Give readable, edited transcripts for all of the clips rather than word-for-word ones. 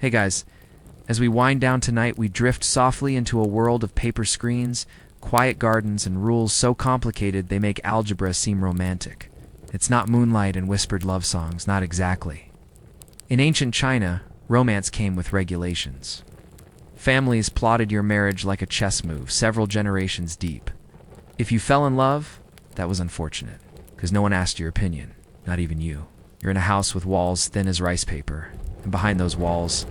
Hey guys, as we wind down tonight, we drift softly into a world of paper screens, quiet gardens, and rules so complicated they make algebra seem romantic. It's not moonlight and whispered love songs, not exactly. In ancient China, romance came with regulations. Families plotted your marriage like a chess move, several generations deep. If you fell in love, that was unfortunate, because no one asked your opinion, not even you. You're in a house with walls thin as rice paper, and behind those walls,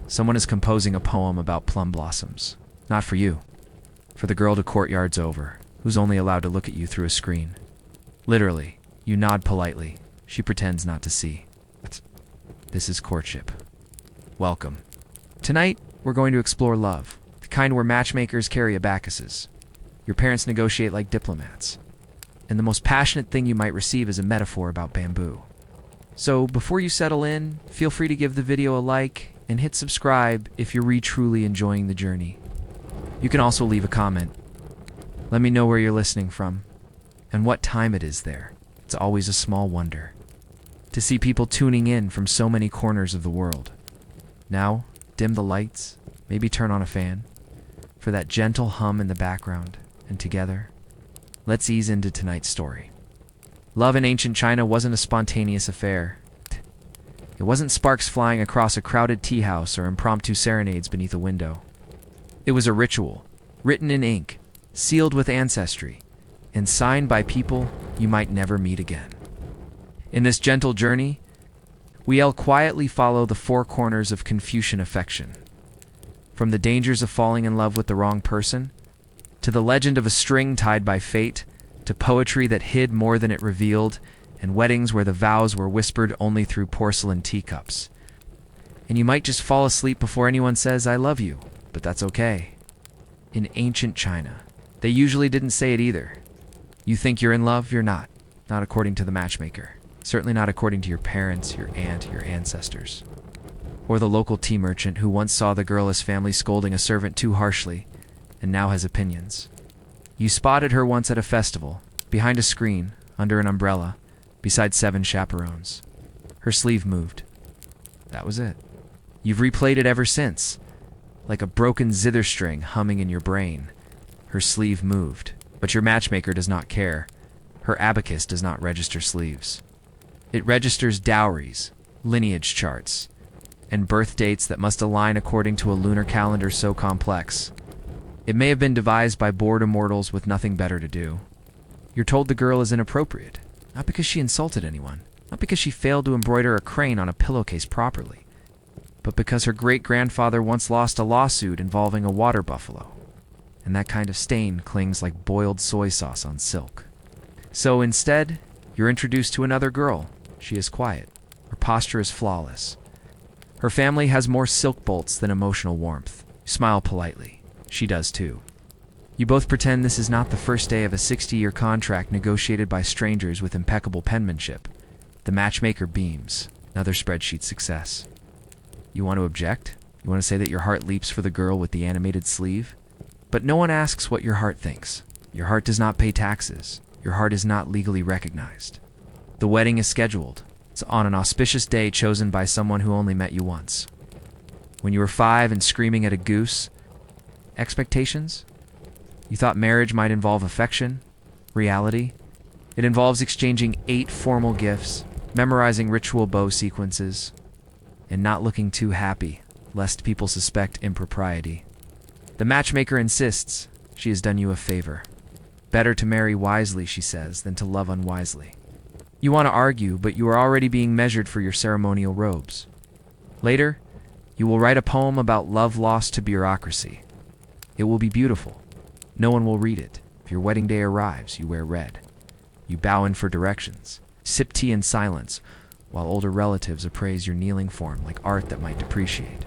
someone is composing a poem about plum blossoms. Not for you. For the girl to courtyard's over, who's only allowed to look at you through a screen. Literally, you nod politely. She pretends not to see. This is courtship. Welcome. Tonight, we're going to explore love, the kind where matchmakers carry abacuses. Your parents negotiate like diplomats. And the most passionate thing you might receive is a metaphor about bamboo. So before you settle in, feel free to give the video a like and hit subscribe if you're truly enjoying the journey. You can also leave a comment. Let me know where you're listening from and what time it is there. It's always a small wonder to see people tuning in from so many corners of the world. Now, dim the lights, maybe turn on a fan for that gentle hum in the background, and together, let's ease into tonight's story. Love in ancient China wasn't a spontaneous affair. It wasn't sparks flying across a crowded tea house or impromptu serenades beneath a window. It was a ritual, written in ink, sealed with ancestry, and signed by people you might never meet again. In this gentle journey, we'll quietly follow the four corners of Confucian affection. From the dangers of falling in love with the wrong person, to the legend of a string tied by fate, to poetry that hid more than it revealed, and weddings where the vows were whispered only through porcelain teacups. And you might just fall asleep before anyone says, "I love you," but that's okay. In ancient China, they usually didn't say it either. You think you're in love, you're not. Not according to the matchmaker. Certainly not according to your parents, your aunt, your ancestors. Or the local tea merchant who once saw the girl as family scolding a servant too harshly, and now has opinions. You spotted her once at a festival, behind a screen, under an umbrella, beside 7 chaperones. Her sleeve moved. That was it. You've replayed it ever since, like a broken zither string humming in your brain. Her sleeve moved, but your matchmaker does not care. Her abacus does not register sleeves. It registers dowries, lineage charts, and birth dates that must align according to a lunar calendar so complex. It may have been devised by bored immortals with nothing better to do. You're told the girl is inappropriate, not because she insulted anyone, not because she failed to embroider a crane on a pillowcase properly, but because her great-grandfather once lost a lawsuit involving a water buffalo, and that kind of stain clings like boiled soy sauce on silk. So instead, you're introduced to another girl. She is quiet. Her posture is flawless. Her family has more silk bolts than emotional warmth. You smile politely. She does too. You both pretend this is not the first day of a 60-year contract negotiated by strangers with impeccable penmanship. The matchmaker beams. Another spreadsheet success. You want to object? You want to say that your heart leaps for the girl with the animated sleeve? But no one asks what your heart thinks. Your heart does not pay taxes. Your heart is not legally recognized. The wedding is scheduled. It's on an auspicious day chosen by someone who only met you once. When you were 5 and screaming at a goose, expectations? You thought marriage might involve affection? Reality? It involves exchanging 8 formal gifts, memorizing ritual bow sequences, and not looking too happy, lest people suspect impropriety. The matchmaker insists she has done you a favor. Better to marry wisely, she says, than to love unwisely. You want to argue, but you are already being measured for your ceremonial robes. Later, you will write a poem about love lost to bureaucracy. It will be beautiful. No one will read it. If your wedding day arrives, you wear red. You bow in for directions. Sip tea in silence, while older relatives appraise your kneeling form like art that might depreciate.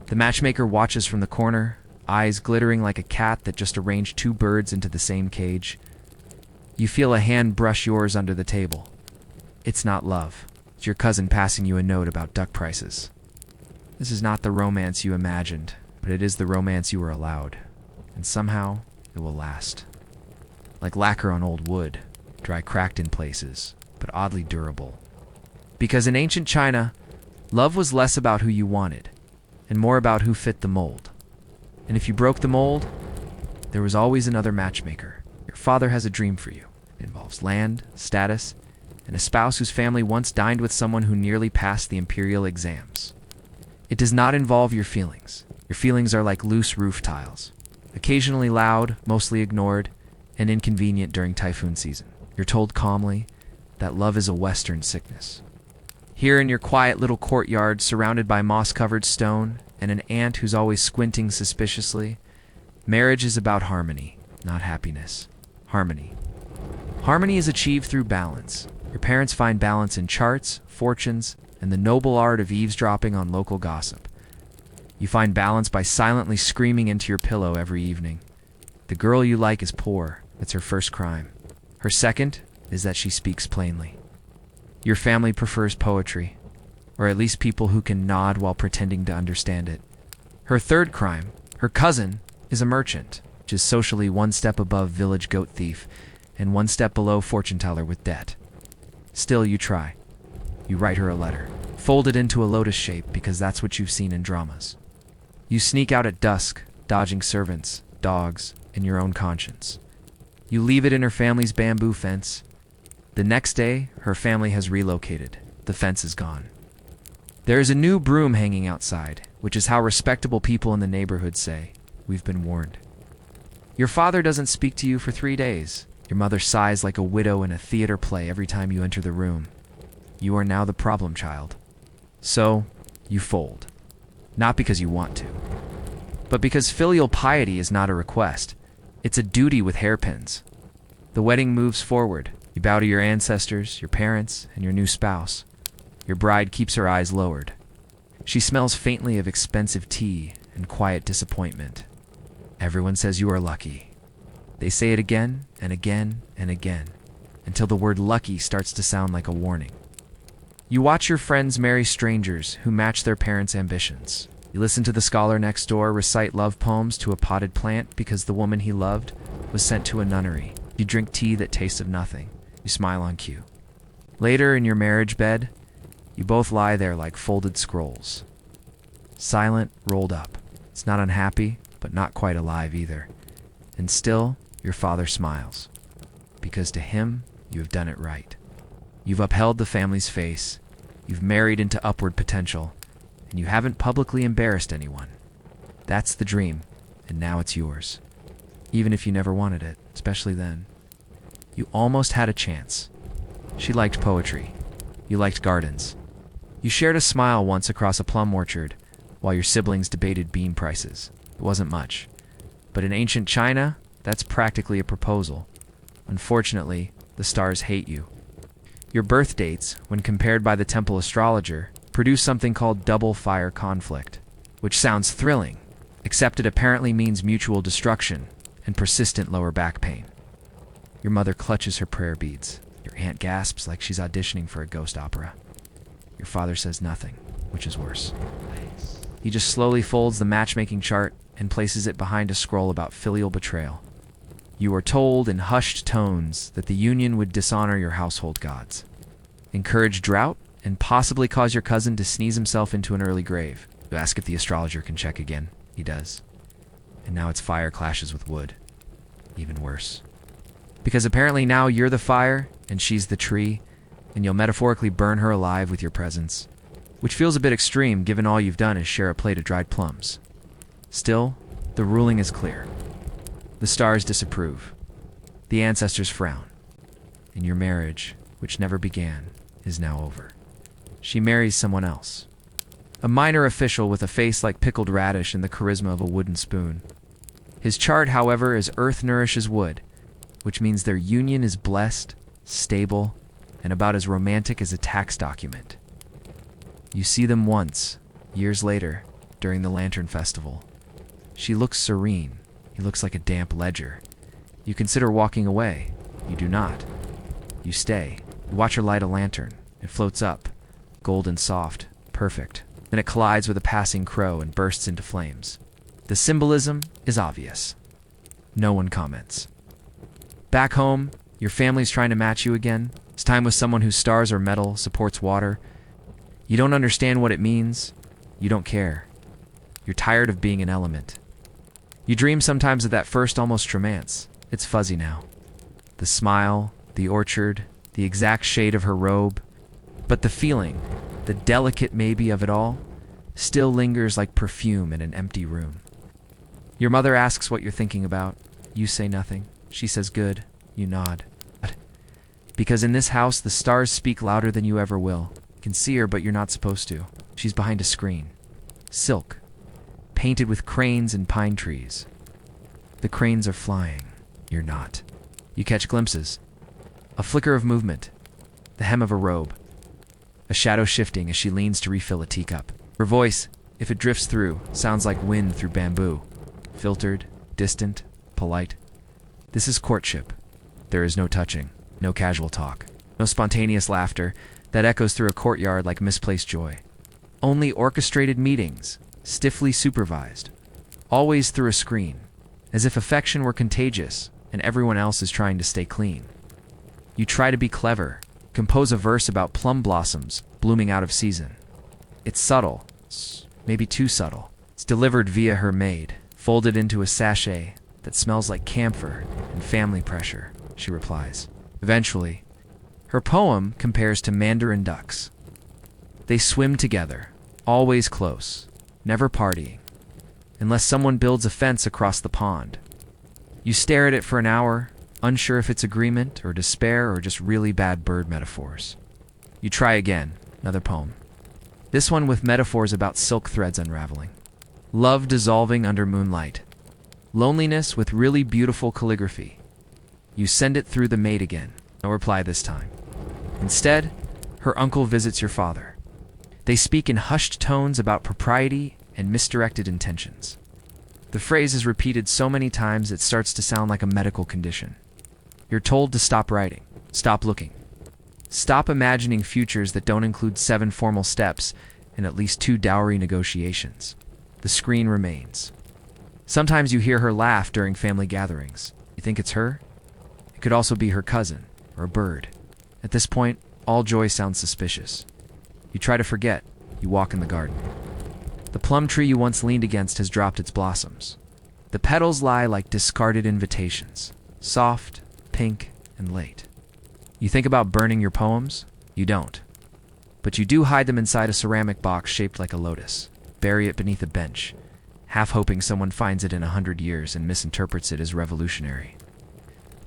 The matchmaker watches from the corner, eyes glittering like a cat that just arranged 2 birds into the same cage. You feel a hand brush yours under the table. It's not love. It's your cousin passing you a note about duck prices. This is not the romance you imagined, but it is the romance you were allowed. And somehow, it will last. Like lacquer on old wood, dry cracked in places, but oddly durable. Because in ancient China, love was less about who you wanted and more about who fit the mold. And if you broke the mold, there was always another matchmaker. Your father has a dream for you. It involves land, status, and a spouse whose family once dined with someone who nearly passed the imperial exams. It does not involve your feelings. Your feelings are like loose roof tiles, occasionally loud, mostly ignored, and inconvenient during typhoon season. You're told calmly that love is a Western sickness. Here in your quiet little courtyard, surrounded by moss-covered stone and an aunt who's always squinting suspiciously, marriage is about harmony, not happiness. Harmony. Harmony is achieved through balance. Your parents find balance in charts, fortunes, and the noble art of eavesdropping on local gossip. You find balance by silently screaming into your pillow every evening. The girl you like is poor. That's her first crime. Her second is that she speaks plainly. Your family prefers poetry, or at least people who can nod while pretending to understand it. Her third crime, her cousin, is a merchant, which is socially one step above village goat thief and one step below fortune teller with debt. Still, you try. You write her a letter, fold it into a lotus shape because that's what you've seen in dramas. You sneak out at dusk, dodging servants, dogs, and your own conscience. You leave it in her family's bamboo fence. The next day, her family has relocated. The fence is gone. There is a new broom hanging outside, which is how respectable people in the neighborhood say, "We've been warned." Your father doesn't speak to you for 3 days. Your mother sighs like a widow in a theater play every time you enter the room. You are now the problem child. So, you fold. Not because you want to, but because filial piety is not a request. It's a duty with hairpins. The wedding moves forward. You bow to your ancestors, your parents, and your new spouse. Your bride keeps her eyes lowered. She smells faintly of expensive tea and quiet disappointment. Everyone says you are lucky. They say it again and again and again, until the word lucky starts to sound like a warning. You watch your friends marry strangers who match their parents' ambitions. You listen to the scholar next door recite love poems to a potted plant because the woman he loved was sent to a nunnery. You drink tea that tastes of nothing. You smile on cue. Later, in your marriage bed, you both lie there like folded scrolls. Silent, rolled up. It's not unhappy, but not quite alive either. And still, your father smiles. Because to him, you have done it right. You've upheld the family's face. You've married into upward potential. And you haven't publicly embarrassed anyone. That's the dream, and now it's yours. Even if you never wanted it, especially then. You almost had a chance. She liked poetry. You liked gardens. You shared a smile once across a plum orchard, while your siblings debated bean prices. It wasn't much. But in ancient China, that's practically a proposal. Unfortunately, the stars hate you. Your birth dates, when compared by the temple astrologer, produce something called double fire conflict, which sounds thrilling, except it apparently means mutual destruction and persistent lower back pain. Your mother clutches her prayer beads. Your aunt gasps like she's auditioning for a ghost opera. Your father says nothing, which is worse. He just slowly folds the matchmaking chart and places it behind a scroll about filial betrayal. You are told in hushed tones that the union would dishonor your household gods, encourage drought, and possibly cause your cousin to sneeze himself into an early grave. You ask if the astrologer can check again. He does. And now it's fire clashes with wood. Even worse. Because apparently now you're the fire, and she's the tree, and you'll metaphorically burn her alive with your presence. Which feels a bit extreme given all you've done is share a plate of dried plums. Still, the ruling is clear. The stars disapprove. The ancestors frown. And your marriage, which never began, is now over. She marries someone else. A minor official with a face like pickled radish and the charisma of a wooden spoon. His chart, however, is earth nourishes wood, which means their union is blessed, stable, and about as romantic as a tax document. You see them once, years later, during the Lantern Festival. She looks serene. He looks like a damp ledger. You consider walking away. You do not. You stay. You watch her light a lantern. It floats up, golden soft, perfect. Then it collides with a passing crow and bursts into flames. The symbolism is obvious. No one comments. Back home, your family's trying to match you again. It's time with someone whose stars are metal, supports water. You don't understand what it means. You don't care. You're tired of being an element. You dream sometimes of that first almost romance. It's fuzzy now. The smile, the orchard, the exact shade of her robe. But the feeling, the delicate maybe of it all, still lingers like perfume in an empty room. Your mother asks what you're thinking about. You say nothing. She says good. You nod. Because in this house, the stars speak louder than you ever will. You can see her, but you're not supposed to. She's behind a screen. Silk. Painted with cranes and pine trees. The cranes are flying. You're not. You catch glimpses. A flicker of movement. The hem of a robe. A shadow shifting as she leans to refill a teacup. Her voice, if it drifts through, sounds like wind through bamboo. Filtered, distant, polite. This is courtship. There is no touching, no casual talk, no spontaneous laughter that echoes through a courtyard like misplaced joy. Only orchestrated meetings, stiffly supervised, always through a screen, as if affection were contagious and everyone else is trying to stay clean. You try to be clever, compose a verse about plum blossoms blooming out of season. It's subtle, maybe too subtle. It's delivered via her maid, folded into a sachet that smells like camphor and family pressure, she replies. Eventually, her poem compares to mandarin ducks. They swim together, always close, never partying, unless someone builds a fence across the pond. You stare at it for an hour, unsure if it's agreement or despair or just really bad bird metaphors. You try again, another poem. This one with metaphors about silk threads unraveling. Love dissolving under moonlight. Loneliness with really beautiful calligraphy. You send it through the maid again. No reply this time. Instead, her uncle visits your father. They speak in hushed tones about propriety and misdirected intentions. The phrase is repeated so many times it starts to sound like a medical condition. You're told to stop writing, stop looking, stop imagining futures that don't include 7 formal steps and at least 2 dowry negotiations. The screen remains. Sometimes you hear her laugh during family gatherings. You think it's her? It could also be her cousin or a bird. At this point, all joy sounds suspicious. You try to forget. You walk in the garden. The plum tree you once leaned against has dropped its blossoms. The petals lie like discarded invitations, soft, pink, and late. You think about burning your poems? You don't. But you do hide them inside a ceramic box shaped like a lotus. Bury it beneath a bench, half hoping someone finds it in 100 years and misinterprets it as revolutionary.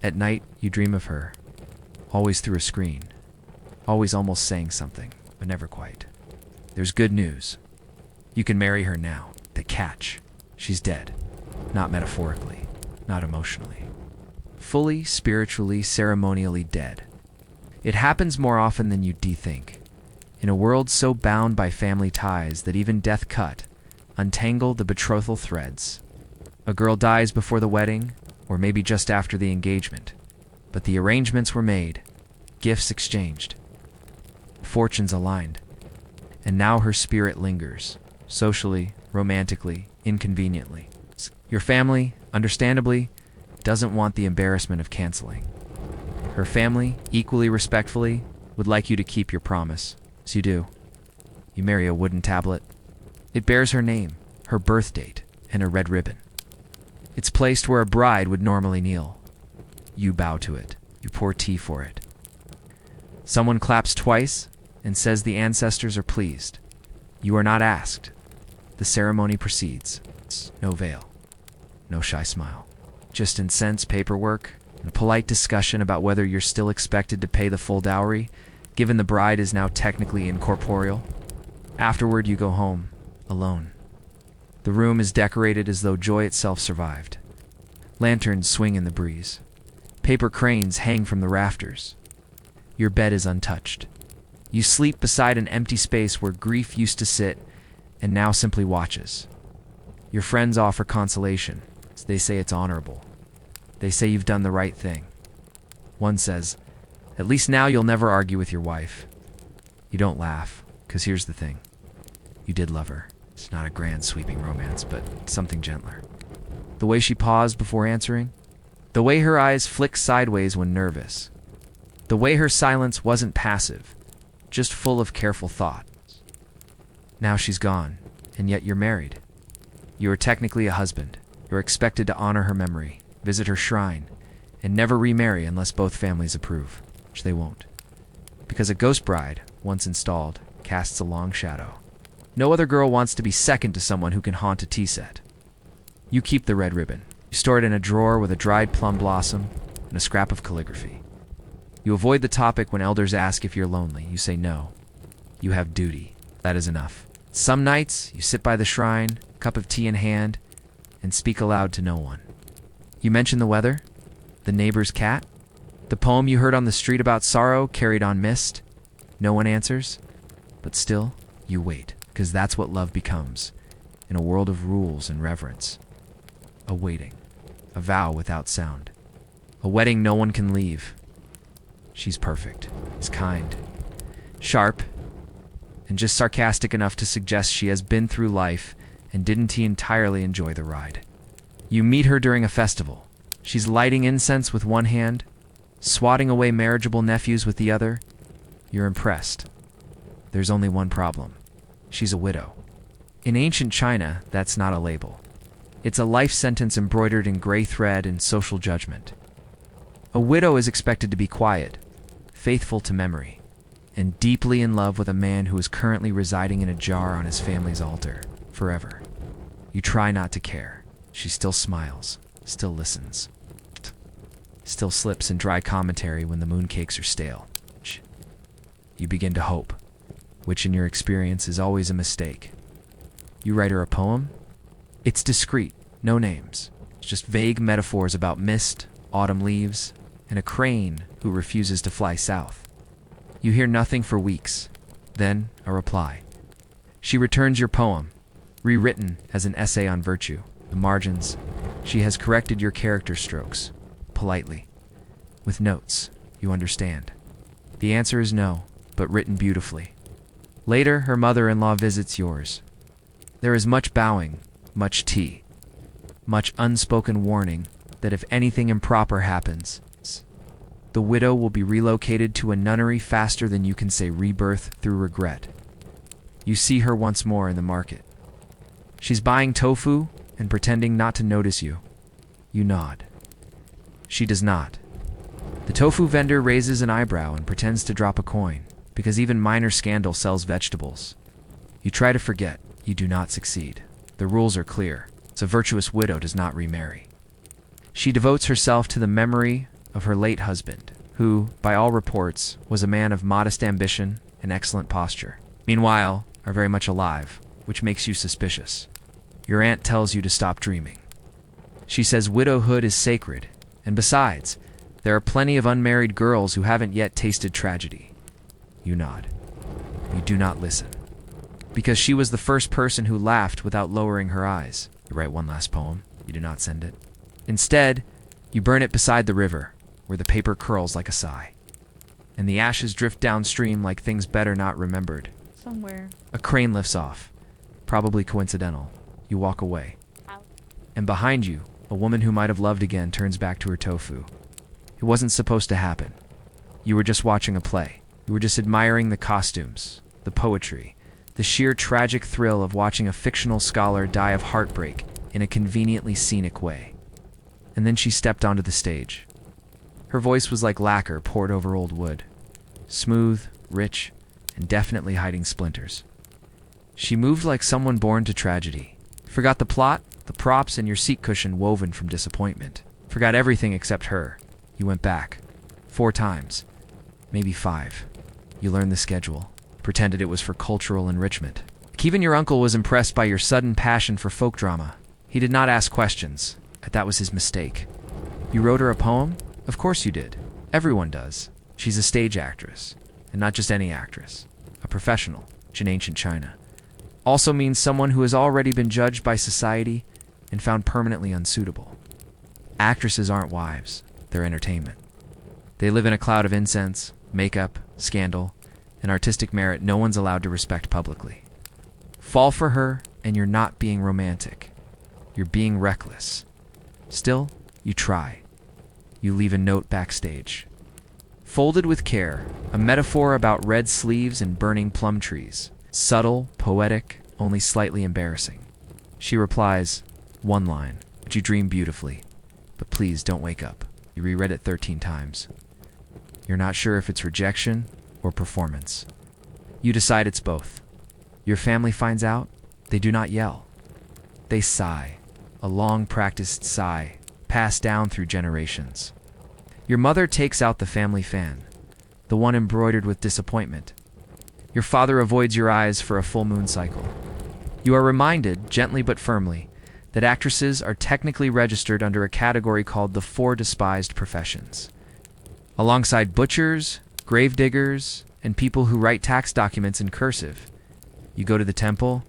At night, you dream of her, always through a screen, always almost saying something, but never quite. There's good news. You can marry her now. The catch. She's dead. Not metaphorically, not emotionally. Fully, spiritually, ceremonially dead. It happens more often than you'd think. In a world so bound by family ties that even death cut, untangle the betrothal threads. A girl dies before the wedding, or maybe just after the engagement. But the arrangements were made, gifts exchanged, fortunes aligned. And now her spirit lingers, socially, romantically, inconveniently. Your family, understandably, doesn't want the embarrassment of canceling. Her family, equally respectfully, would like you to keep your promise. So you do. You marry a wooden tablet. It bears her name, her birth date, and a red ribbon. It's placed where a bride would normally kneel. You bow to it. You pour tea for it. Someone claps twice and says the ancestors are pleased. You are not asked. The ceremony proceeds. No veil. No shy smile. Just incense, paperwork, and a polite discussion about whether you're still expected to pay the full dowry, given the bride is now technically incorporeal. Afterward, you go home, alone. The room is decorated as though joy itself survived. Lanterns swing in the breeze. Paper cranes hang from the rafters. Your bed is untouched. You sleep beside an empty space where grief used to sit and now simply watches. Your friends offer consolation. They say it's honorable. They say you've done the right thing. One says, "At least now you'll never argue with your wife." You don't laugh, because here's the thing. You did love her. It's not a grand sweeping romance, but something gentler. The way she paused before answering. The way her eyes flicked sideways when nervous. The way her silence wasn't passive, just full of careful thought. Now she's gone, and yet you're married. You are technically a husband. You are expected to honor her memory, visit her shrine, and never remarry unless both families approve, which they won't. Because a ghost bride, once installed, casts a long shadow. No other girl wants to be second to someone who can haunt a tea set. You keep the red ribbon. You store it in a drawer with a dried plum blossom and a scrap of calligraphy. You avoid the topic when elders ask if you're lonely. You say no. You have duty. That is enough. Some nights, you sit by the shrine, cup of tea in hand, and speak aloud to no one. You mention the weather, the neighbor's cat, the poem you heard on the street about sorrow carried on mist. No one answers, but still, you wait, because that's what love becomes, in a world of rules and reverence. A waiting, a vow without sound, a wedding no one can leave. She's perfect, is kind, sharp, and just sarcastic enough to suggest she has been through life and didn't entirely enjoy the ride. You meet her during a festival. She's lighting incense with one hand, swatting away marriageable nephews with the other. You're impressed. There's only one problem. She's a widow. In ancient China, that's not a label. It's a life sentence embroidered in gray thread and social judgment. A widow is expected to be quiet, faithful to memory, and deeply in love with a man who is currently residing in a jar on his family's altar, forever. You try not to care. She still smiles, still listens, still slips in dry commentary when the mooncakes are stale. You begin to hope, which in your experience is always a mistake. You write her a poem? It's discreet, no names, just vague metaphors about mist, autumn leaves, and a crane who refuses to fly south. You hear nothing for weeks, then a reply. She returns your poem, rewritten as an essay on virtue. The margins, she has corrected your character strokes, politely, with notes, you understand. The answer is no, but written beautifully. Later, her mother-in-law visits yours. There is much bowing, much tea, much unspoken warning that if anything improper happens, the widow will be relocated to a nunnery faster than you can say rebirth through regret. You see her once more in the market. She's buying tofu and pretending not to notice you. You nod. She does not. The tofu vendor raises an eyebrow and pretends to drop a coin, because even minor scandal sells vegetables. You try to forget. You do not succeed. The rules are clear. A virtuous widow does not remarry. She devotes herself to the memory of her late husband, who, by all reports, was a man of modest ambition and excellent posture. Meanwhile, are very much alive, which makes you suspicious. Your aunt tells you to stop dreaming. She says widowhood is sacred, and besides, there are plenty of unmarried girls who haven't yet tasted tragedy. You nod. You do not listen. Because she was the first person who laughed without lowering her eyes. You write one last poem. You do not send it. Instead, you burn it beside the river, where the paper curls like a sigh, and the ashes drift downstream like things better not remembered. Somewhere. A crane lifts off. Probably coincidental. You walk away. Ow. And behind you, a woman who might have loved again turns back to her tofu. It wasn't supposed to happen. You were just watching a play. You were just admiring the costumes, the poetry, the sheer tragic thrill of watching a fictional scholar die of heartbreak in a conveniently scenic way. And then she stepped onto the stage. Her voice was like lacquer poured over old wood, smooth, rich, and definitely hiding splinters. She moved like someone born to tragedy. Forgot the plot, the props, and your seat cushion woven from disappointment. Forgot everything except her. You went back. 4 times. Maybe 5. You learned the schedule. Pretended it was for cultural enrichment. Even your uncle was impressed by your sudden passion for folk drama. He did not ask questions. That was his mistake. You wrote her a poem? Of course you did. Everyone does. She's a stage actress. And not just any actress. A professional, which in ancient China also means someone who has already been judged by society and found permanently unsuitable. Actresses aren't wives. They're entertainment. They live in a cloud of incense, makeup, scandal, and artistic merit no one's allowed to respect publicly. Fall for her, and you're not being romantic. You're being reckless. Still, you try. You leave a note backstage. Folded with care, a metaphor about red sleeves and burning plum trees. Subtle, poetic, only slightly embarrassing. She replies, "One line, but you dream beautifully. But please don't wake up." You reread it 13 times. You're not sure if it's rejection or performance. You decide it's both. Your family finds out. They do not yell. They sigh, a long-practiced sigh, passed down through generations. Your mother takes out the family fan, the one embroidered with disappointment. Your father avoids your eyes for a full moon cycle. You are reminded, gently but firmly, that actresses are technically registered under a category called the 4 despised professions. Alongside butchers, gravediggers, and people who write tax documents in cursive, you go to the temple,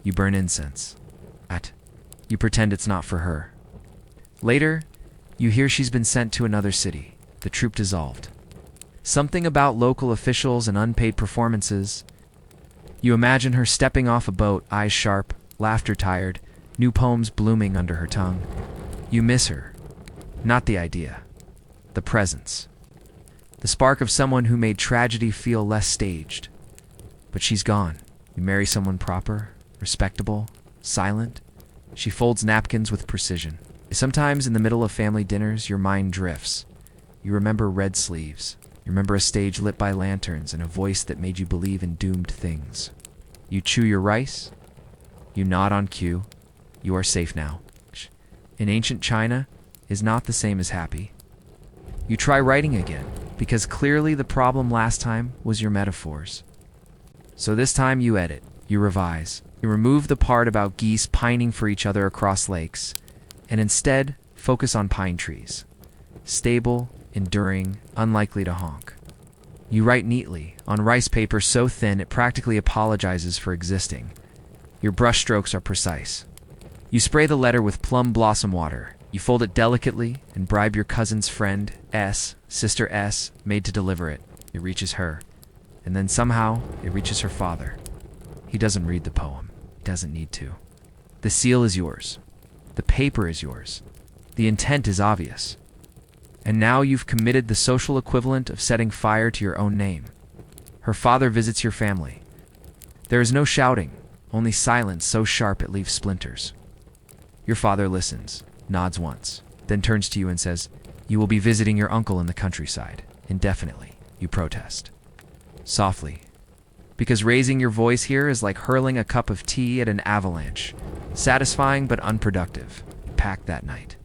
you burn incense. You pretend it's not for her. Later, you hear she's been sent to another city, the troupe dissolved. Something about local officials and unpaid performances. You imagine her stepping off a boat, eyes sharp, laughter tired, new poems blooming under her tongue. You miss her. Not the idea. The presence. The spark of someone who made tragedy feel less staged. But she's gone. You marry someone proper, respectable, silent. She folds napkins with precision. Sometimes in the middle of family dinners, your mind drifts. You remember red sleeves. You remember a stage lit by lanterns and a voice that made you believe in doomed things. You chew your rice. You nod on cue. You are safe now. In ancient China is not the same as happy. You try writing again, because clearly the problem last time was your metaphors. So this time you edit. You revise. You remove the part about geese pining for each other across lakes, and instead focus on pine trees. Stable, enduring, unlikely to honk. You write neatly, on rice paper so thin it practically apologizes for existing. Your brushstrokes are precise. You spray the letter with plum blossom water. You fold it delicately and bribe your cousin's friend, S, Sister S, maid to deliver it. It reaches her. And then somehow, it reaches her father. He doesn't read the poem. He doesn't need to. The seal is yours. The paper is yours. The intent is obvious. And now you've committed the social equivalent of setting fire to your own name. Her father visits your family. There is no shouting, only silence so sharp it leaves splinters. Your father listens, nods once, then turns to you and says, "You will be visiting your uncle in the countryside, indefinitely." You protest. Softly. Because raising your voice here is like hurling a cup of tea at an avalanche. Satisfying but unproductive. Packed that night.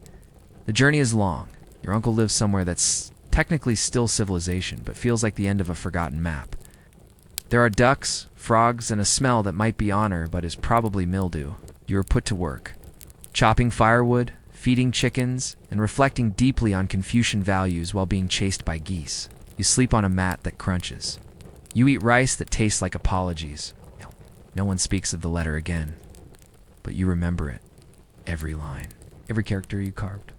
The journey is long. Your uncle lives somewhere that's technically still civilization, but feels like the end of a forgotten map. There are ducks, frogs, and a smell that might be honor, but is probably mildew. You are put to work. Chopping firewood, feeding chickens, and reflecting deeply on Confucian values while being chased by geese. You sleep on a mat that crunches. You eat rice that tastes like apologies. No one speaks of the letter again. But you remember it. Every line. Every character you carved.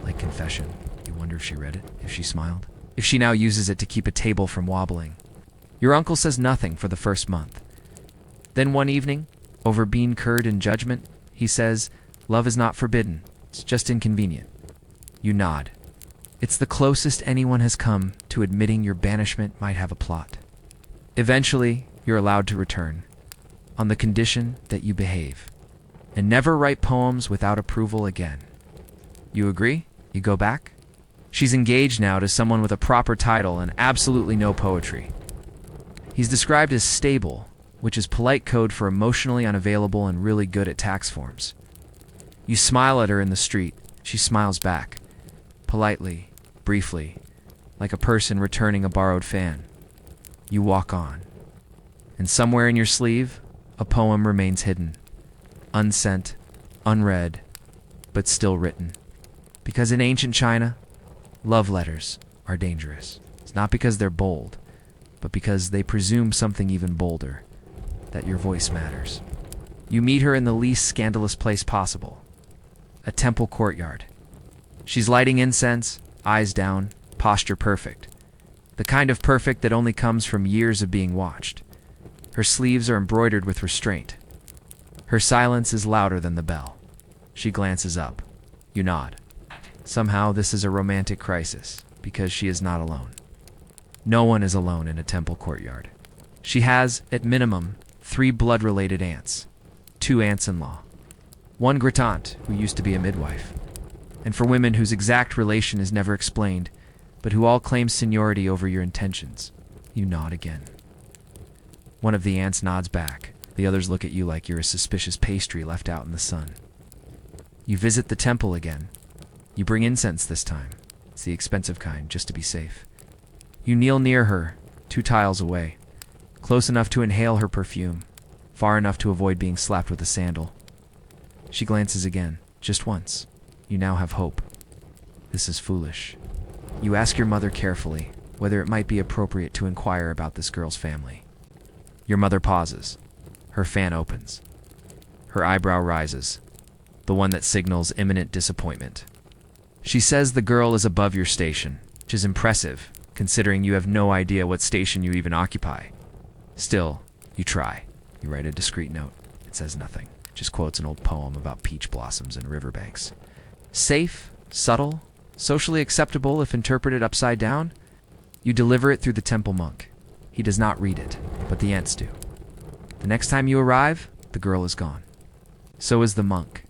Like confession. You wonder if she read it, if she smiled, if she now uses it to keep a table from wobbling. Your uncle says nothing for the first month. Then one evening, over bean curd and judgment, he says, "Love is not forbidden. It's just inconvenient." You nod. It's the closest anyone has come to admitting your banishment might have a plot. Eventually, you're allowed to return, on the condition that you behave, and never write poems without approval again. You agree? You go back? She's engaged now to someone with a proper title and absolutely no poetry. He's described as stable, which is polite code for emotionally unavailable and really good at tax forms. You smile at her in the street. She smiles back, politely, briefly, like a person returning a borrowed fan. You walk on. And somewhere in your sleeve, a poem remains hidden, unsent, unread, but still written. Because in ancient China, love letters are dangerous. It's not because they're bold, but because they presume something even bolder, that your voice matters. You meet her in the least scandalous place possible, a temple courtyard. She's lighting incense, eyes down, posture perfect. The kind of perfect that only comes from years of being watched. Her sleeves are embroidered with restraint. Her silence is louder than the bell. She glances up. You nod. Somehow this is a romantic crisis, because she is not alone. No one is alone in a temple courtyard. She has, at minimum, 3 blood-related aunts, 2 aunts-in-law. one grattant, who used to be a midwife, and for women whose exact relation is never explained, but who all claim seniority over your intentions. You nod again. One of the ants nods back. The others look at you like you're a suspicious pastry left out in the sun. You visit the temple again. You bring incense this time. It's the expensive kind, just to be safe. You kneel near her, 2 tiles away, close enough to inhale her perfume, far enough to avoid being slapped with a sandal. She glances again, just once. You now have hope. This is foolish. You ask your mother carefully whether it might be appropriate to inquire about this girl's family. Your mother pauses. Her fan opens. Her eyebrow rises, the one that signals imminent disappointment. She says the girl is above your station, which is impressive, considering you have no idea what station you even occupy. Still, you try. You write a discreet note. It says nothing. It just quotes an old poem about peach blossoms and riverbanks. Safe, subtle, socially acceptable if interpreted upside down. You deliver it through the temple monk. He does not read it, but the ants do. The next time you arrive, the girl is gone. So is the monk.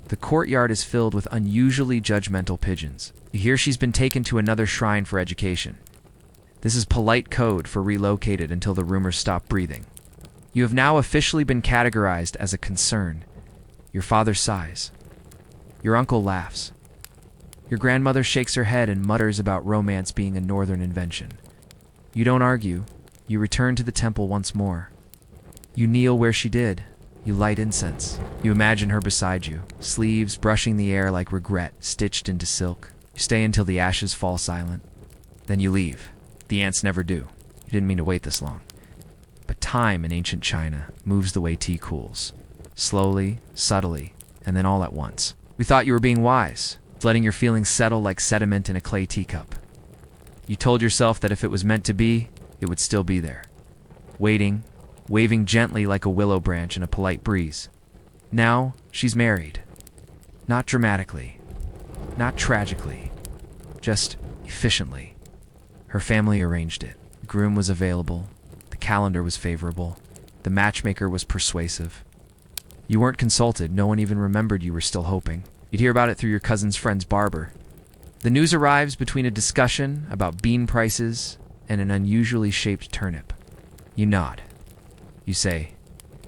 The courtyard is filled with unusually judgmental pigeons. You hear she's been taken to another shrine for education. This is polite code for relocated until the rumors stop breathing. You have now officially been categorized as a concern. Your father sighs. Your uncle laughs. Your grandmother shakes her head and mutters about romance being a northern invention. You don't argue. You return to the temple once more. You kneel where she did. You light incense. You imagine her beside you, sleeves brushing the air like regret stitched into silk. You stay until the ashes fall silent. Then you leave. The ants never do. You didn't mean to wait this long. But time in ancient China moves the way tea cools. Slowly, subtly, and then all at once. We thought you were being wise, letting your feelings settle like sediment in a clay teacup. You told yourself that if it was meant to be, it would still be there. Waiting, waving gently like a willow branch in a polite breeze. Now, she's married. Not dramatically. Not tragically. Just efficiently. Her family arranged it. The groom was available. The calendar was favorable. The matchmaker was persuasive. You weren't consulted. No one even remembered you were still hoping. You'd hear about it through your cousin's friend's barber. The news arrives between a discussion about bean prices and an unusually shaped turnip. You nod. You say,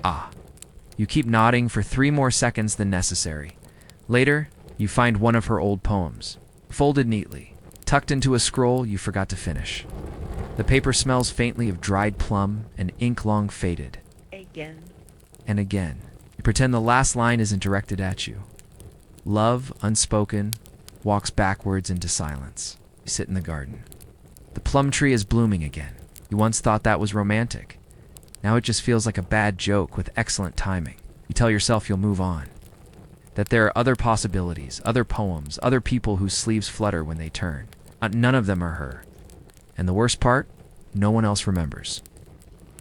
"Ah." You keep nodding for 3 more seconds than necessary. Later, you find one of her old poems, folded neatly, tucked into a scroll you forgot to finish. The paper smells faintly of dried plum and ink long faded. Again. And again. You pretend the last line isn't directed at you. Love, unspoken, walks backwards into silence. You sit in the garden. The plum tree is blooming again. You once thought that was romantic. Now it just feels like a bad joke with excellent timing. You tell yourself you'll move on. That there are other possibilities, other poems, other people whose sleeves flutter when they turn. None of them are her. And the worst part, no one else remembers.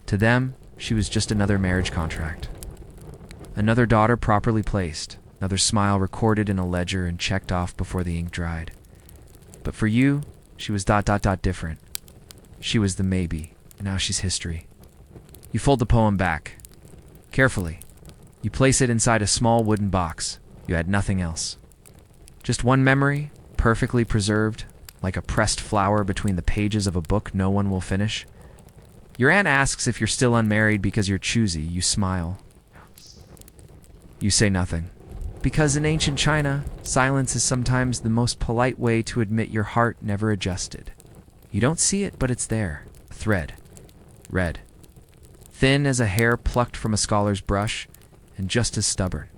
To them, she was just another marriage contract. Another daughter properly placed. Another smile recorded in a ledger and checked off before the ink dried. But for you, she was ... different. She was the maybe, and now she's history. You fold the poem back. Carefully. You place it inside a small wooden box. You had nothing else. Just one memory, perfectly preserved, like a pressed flower between the pages of a book no one will finish. Your aunt asks if you're still unmarried because you're choosy. You smile. You say nothing. Because in ancient China, silence is sometimes the most polite way to admit your heart never adjusted. You don't see it, but it's there. A thread. Red. Thin as a hair plucked from a scholar's brush, and just as stubborn.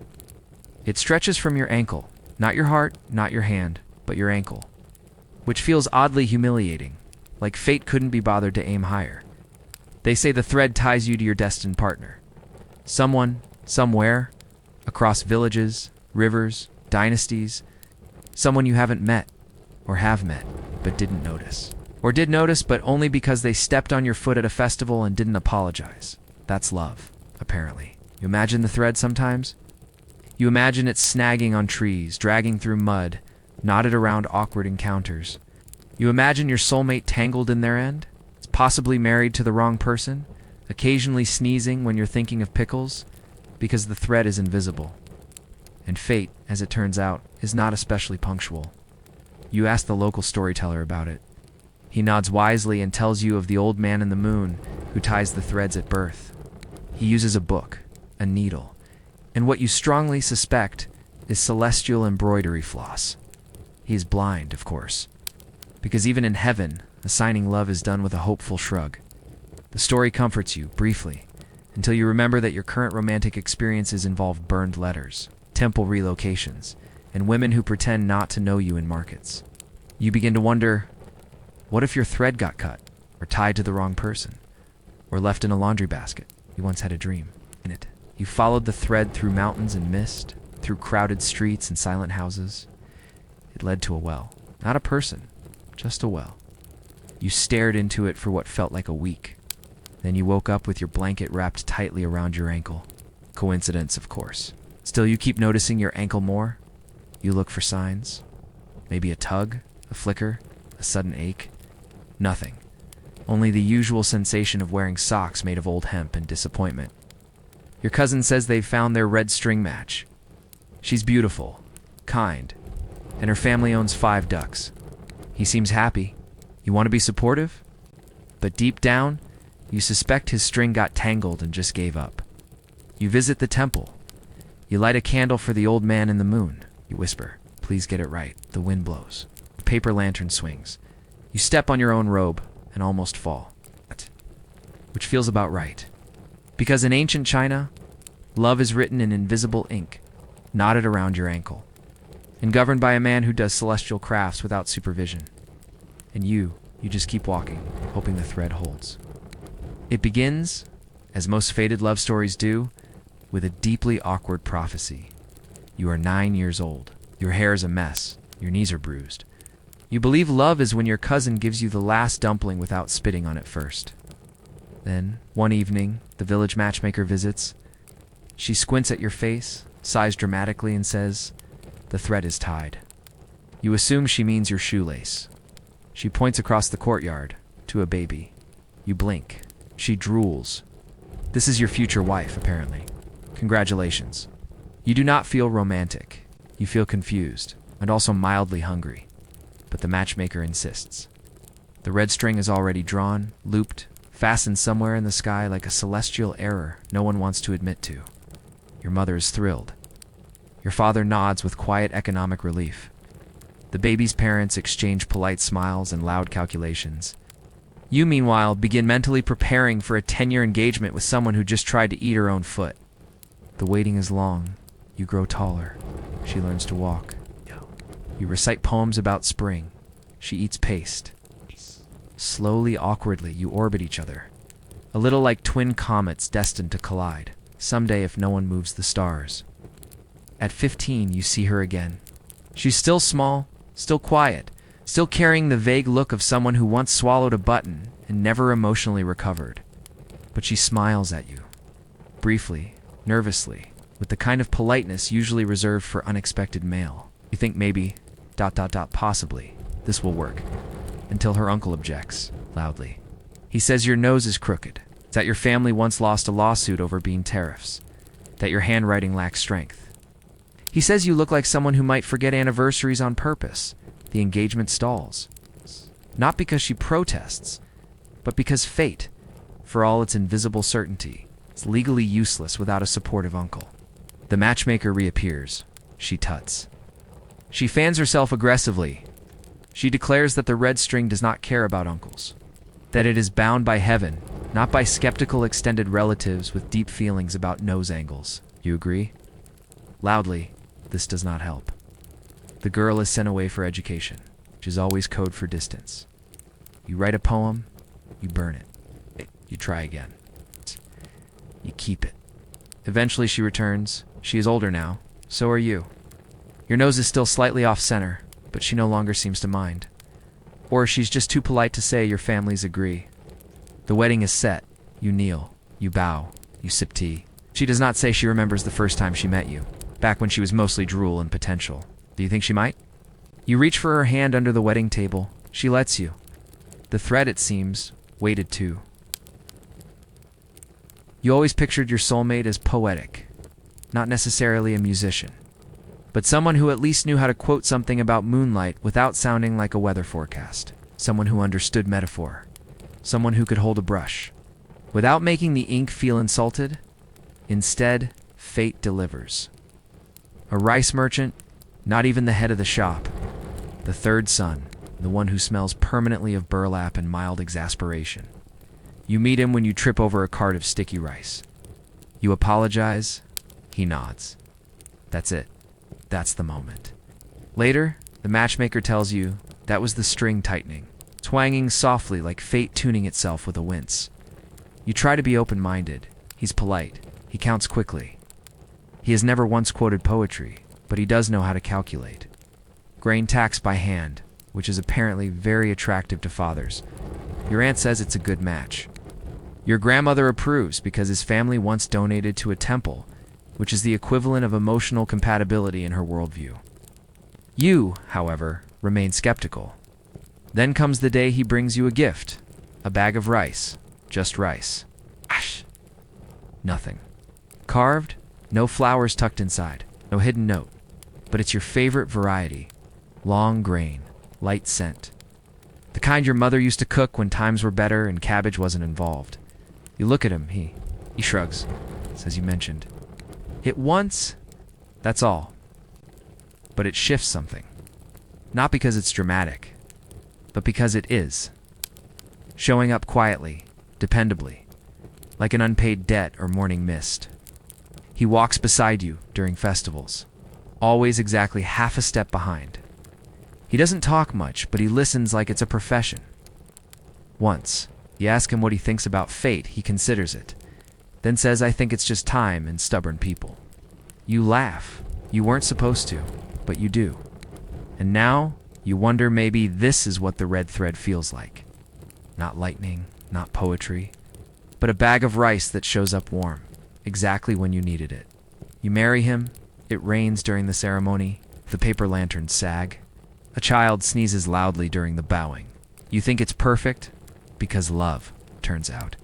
It stretches from your ankle, not your heart, not your hand, but your ankle. Which feels oddly humiliating, like fate couldn't be bothered to aim higher. They say the thread ties you to your destined partner. Someone, somewhere, across villages, rivers, dynasties, someone you haven't met, or have met, but didn't notice. Or did notice, but only because they stepped on your foot at a festival and didn't apologize. That's love, apparently. You imagine the thread sometimes? You imagine it snagging on trees, dragging through mud, knotted around awkward encounters. You imagine your soulmate tangled in their end, possibly married to the wrong person, occasionally sneezing when you're thinking of pickles, because the thread is invisible. And fate, as it turns out, is not especially punctual. You ask the local storyteller about it. He nods wisely and tells you of the old man in the moon who ties the threads at birth. He uses a book, a needle, and what you strongly suspect is celestial embroidery floss. He is blind, of course, because even in heaven, assigning love is done with a hopeful shrug. The story comforts you, briefly, until you remember that your current romantic experiences involve burned letters, temple relocations, and women who pretend not to know you in markets. You begin to wonder, what if your thread got cut, or tied to the wrong person, or left in a laundry basket? You once had a dream in it. You followed the thread through mountains and mist, through crowded streets and silent houses. It led to a well. Not a person, just a well. You stared into it for what felt like a week. Then you woke up with your blanket wrapped tightly around your ankle. Coincidence, of course. Still, you keep noticing your ankle more. You look for signs. Maybe a tug, a flicker, a sudden ache. Nothing. Only the usual sensation of wearing socks made of old hemp and disappointment. Your cousin says they've found their red string match. She's beautiful, kind, and her family owns 5 ducks. He seems happy. You want to be supportive? But deep down, you suspect his string got tangled and just gave up. You visit the temple. You light a candle for the old man in the moon. You whisper, "Please get it right." The wind blows. A paper lantern swings. You step on your own robe and almost fall. Which feels about right. Because in ancient China, love is written in invisible ink, knotted around your ankle, and governed by a man who does celestial crafts without supervision. And you just keep walking, hoping the thread holds. It begins, as most fated love stories do, with a deeply awkward prophecy. You are 9 years old. Your hair is a mess. Your knees are bruised. You believe love is when your cousin gives you the last dumpling without spitting on it first. Then, one evening, the village matchmaker visits. She squints at your face, sighs dramatically, and says, "The thread is tied." You assume she means your shoelace. She points across the courtyard to a baby. You blink. She drools. This is your future wife, apparently. Congratulations. You do not feel romantic. You feel confused, and also mildly hungry. But the matchmaker insists. The red string is already drawn, looped, fastened somewhere in the sky like a celestial error no one wants to admit to. Your mother is thrilled. Your father nods with quiet economic relief. The baby's parents exchange polite smiles and loud calculations. You, meanwhile, begin mentally preparing for a 10-year engagement with someone who just tried to eat her own foot. The waiting is long. You grow taller. She learns to walk. You recite poems about spring. She eats paste. Slowly, awkwardly, you orbit each other. A little like twin comets destined to collide, someday if no one moves the stars. At 15, you see her again. She's still small, still quiet, still carrying the vague look of someone who once swallowed a button and never emotionally recovered. But she smiles at you. Briefly, nervously, with the kind of politeness usually reserved for unexpected mail. You think maybe, possibly, this will work. Until her uncle objects, loudly. He says your nose is crooked, that your family once lost a lawsuit over bean tariffs, that your handwriting lacks strength. He says you look like someone who might forget anniversaries on purpose. The engagement stalls. Not because she protests, but because fate, for all its invisible certainty, is legally useless without a supportive uncle. The matchmaker reappears. She tuts. She fans herself aggressively. She declares that the red string does not care about uncles, that it is bound by heaven, not by skeptical extended relatives with deep feelings about nose angles. You agree? Loudly, this does not help. The girl is sent away for education, which is always code for distance. You write a poem, you burn it. You try again. You keep it. Eventually she returns. She is older now. So are you. Your nose is still slightly off-center, but she no longer seems to mind. Or she's just too polite to say your families agree. The wedding is set. You kneel. You bow. You sip tea. She does not say she remembers the first time she met you, back when she was mostly drool and potential. Do you think she might? You reach for her hand under the wedding table. She lets you. The thread, it seems, waited too. You always pictured your soulmate as poetic, not necessarily a musician. but someone who at least knew how to quote something about moonlight without sounding like a weather forecast. Someone who understood metaphor. Someone who could hold a brush. Without making the ink feel insulted, instead, fate delivers. A rice merchant, not even the head of the shop. The third son, the one who smells permanently of burlap and mild exasperation. You meet him when you trip over a cart of sticky rice. You apologize, he nods. That's it. That's the moment. Later, the matchmaker tells you that was the string tightening, twanging softly like fate tuning itself with a wince. You try to be open-minded. He's polite. He counts quickly. He has never once quoted poetry, but he does know how to calculate. Grain tax by hand, which is apparently very attractive to fathers. Your aunt says it's a good match. Your grandmother approves because his family once donated to a temple, which is the equivalent of emotional compatibility in her worldview. You, however, remain skeptical. Then comes the day he brings you a gift, a bag of rice, just rice. Ash! Nothing. Carved, no flowers tucked inside, no hidden note. But it's your favorite variety, long grain, light scent. The kind your mother used to cook when times were better and cabbage wasn't involved. You look at him, he shrugs, says you mentioned. It once, that's all. But it shifts something. Not because it's dramatic, but because it is. Showing up quietly, dependably, like an unpaid debt or morning mist. He walks beside you during festivals, always exactly half a step behind. He doesn't talk much, but he listens like it's a profession. Once, you ask him what he thinks about fate, he considers it, then says, I think it's just time and stubborn people. You laugh. You weren't supposed to, but you do. And now, you wonder maybe this is what the red thread feels like. Not lightning, not poetry, but a bag of rice that shows up warm, exactly when you needed it. You marry him, it rains during the ceremony, the paper lanterns sag. A child sneezes loudly during the bowing. You think it's perfect, because love, turns out,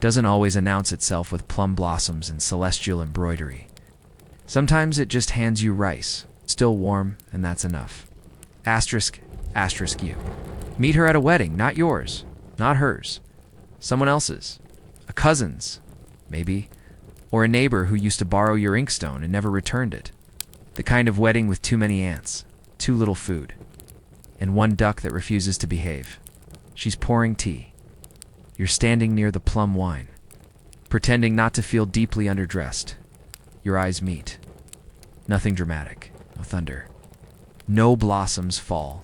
doesn't always announce itself with plum blossoms and celestial embroidery. Sometimes it just hands you rice, still warm, and that's enough. Asterisk, asterisk you. Meet her at a wedding, not yours, not hers. Someone else's. A cousin's, maybe. Or a neighbor who used to borrow your inkstone and never returned it. The kind of wedding with too many aunts, too little food, and one duck that refuses to behave. She's pouring tea. You're standing near the plum wine, pretending not to feel deeply underdressed. Your eyes meet. Nothing dramatic, no thunder. No blossoms fall.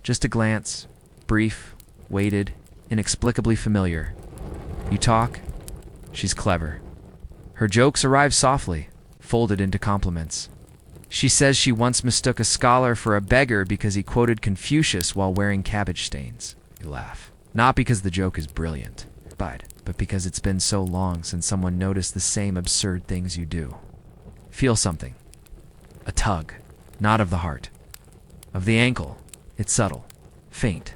Just a glance, brief, weighted, inexplicably familiar. You talk. She's clever. Her jokes arrive softly, folded into compliments. She says she once mistook a scholar for a beggar because he quoted Confucius while wearing cabbage stains. You laugh. Not because the joke is brilliant, but because it's been so long since someone noticed the same absurd things you do. Feel something. A tug. Not of the heart. Of the ankle. It's subtle. Faint.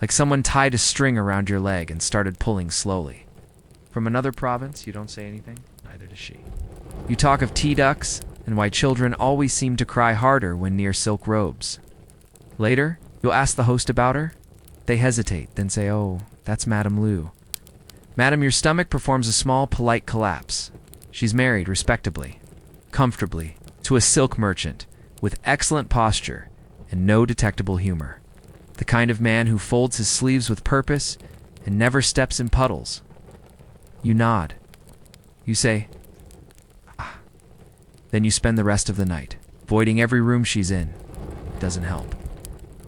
Like someone tied a string around your leg and started pulling slowly. From another province, you don't say anything? Neither does she. You talk of tea ducks and why children always seem to cry harder when near silk robes. Later, you'll ask the host about her. They hesitate, then say, oh, that's Madame Lou. Madam, your stomach performs a small, polite collapse. She's married, respectably, comfortably, to a silk merchant, with excellent posture and no detectable humor. The kind of man who folds his sleeves with purpose and never steps in puddles. You nod. You say, ah. Then you spend the rest of the night, avoiding every room she's in. It doesn't help.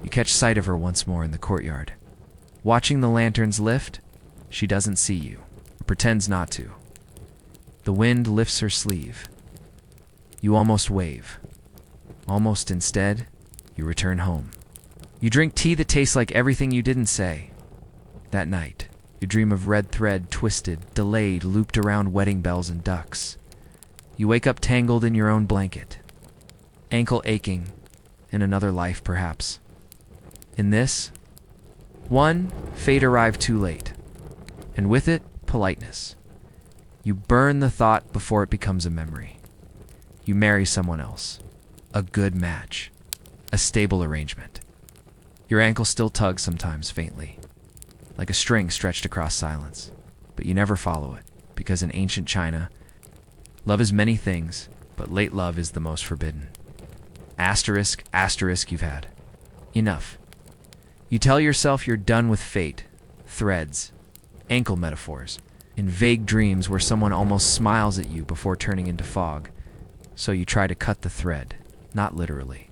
You catch sight of her once more in the courtyard. Watching the lanterns lift, she doesn't see you, or pretends not to. The wind lifts her sleeve. You almost wave. Almost instead, you return home. You drink tea that tastes like everything you didn't say. That night, you dream of red thread twisted, delayed, looped around wedding bells and ducks. You wake up tangled in your own blanket. Ankle aching, in another life perhaps. In this, one, fate arrived too late, and with it, politeness. You burn the thought before it becomes a memory. You marry someone else. A good match. A stable arrangement. Your ankle still tugs sometimes faintly, like a string stretched across silence. But you never follow it, because in ancient China, love is many things, but late love is the most forbidden. Asterisk, asterisk, you've had enough. You tell yourself you're done with fate, threads, ankle metaphors, in vague dreams where someone almost smiles at you before turning into fog. So you try to cut the thread, not literally.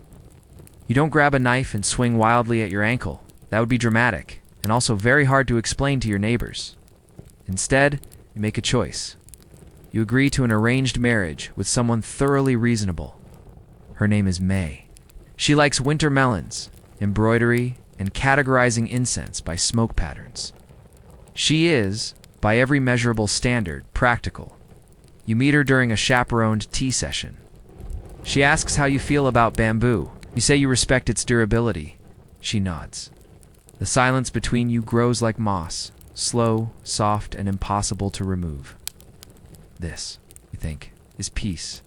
You don't grab a knife and swing wildly at your ankle. That would be dramatic, and also very hard to explain to your neighbors. Instead, you make a choice. You agree to an arranged marriage with someone thoroughly reasonable. Her name is May. She likes winter melons, embroidery, and categorizing incense by smoke patterns. She is, by every measurable standard, practical. You meet her during a chaperoned tea session. She asks how you feel about bamboo. You say you respect its durability. She nods. The silence between you grows like moss, slow, soft, and impossible to remove. This, you think, is peace,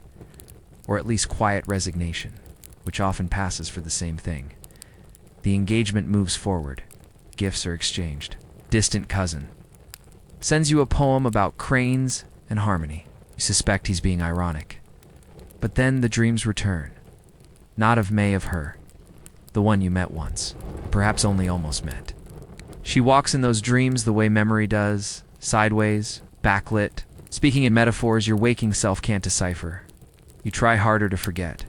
or at least quiet resignation, which often passes for the same thing. The engagement moves forward. Gifts are exchanged. Distant cousin sends you a poem about cranes and harmony. You suspect he's being ironic. But then the dreams return. Not of May, of her. The one you met once. Perhaps only almost met. She walks in those dreams the way memory does, sideways, backlit. Speaking in metaphors your waking self can't decipher. You try harder to forget.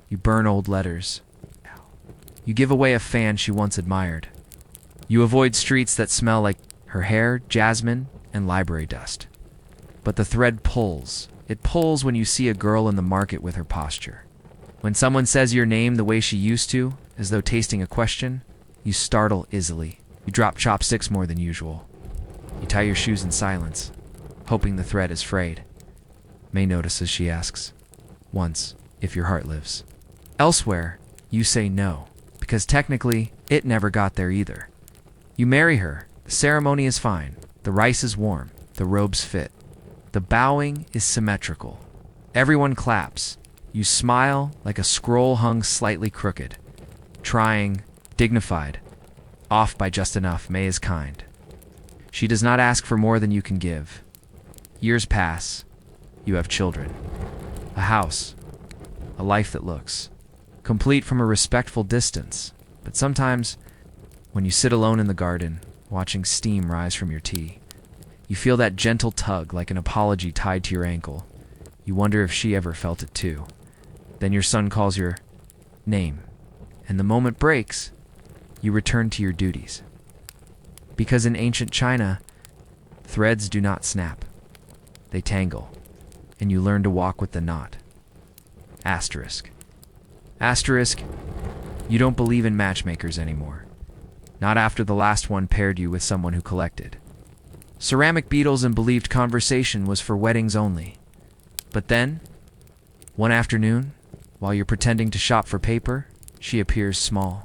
You burn old letters. You give away a fan she once admired. You avoid streets that smell like her hair, jasmine, and library dust. But the thread pulls. It pulls when you see a girl in the market with her posture. When someone says your name the way she used to, as though tasting a question, you startle easily. You drop chopsticks more than usual. You tie your shoes in silence, hoping the thread is frayed. May notices, she asks, once, if your heart lives. Elsewhere, you say no, because technically, it never got there either. You marry her. The ceremony is fine. The rice is warm. The robes fit. The bowing is symmetrical. Everyone claps. You smile like a scroll hung slightly crooked. Trying, dignified, off by just enough. May is kind. She does not ask for more than you can give. Years pass. You have children. A house. A life that looks complete from a respectful distance. But sometimes, when you sit alone in the garden, watching steam rise from your tea, you feel that gentle tug like an apology tied to your ankle. You wonder if she ever felt it too. Then your son calls your name, and the moment breaks, you return to your duties. Because in ancient China, threads do not snap. They tangle, and you learn to walk with the knot. Asterisk. Asterisk, you don't believe in matchmakers anymore. Not after the last one paired you with someone who collected. Ceramic beetles and believed conversation was for weddings only. But then, one afternoon, while you're pretending to shop for paper, she appears small.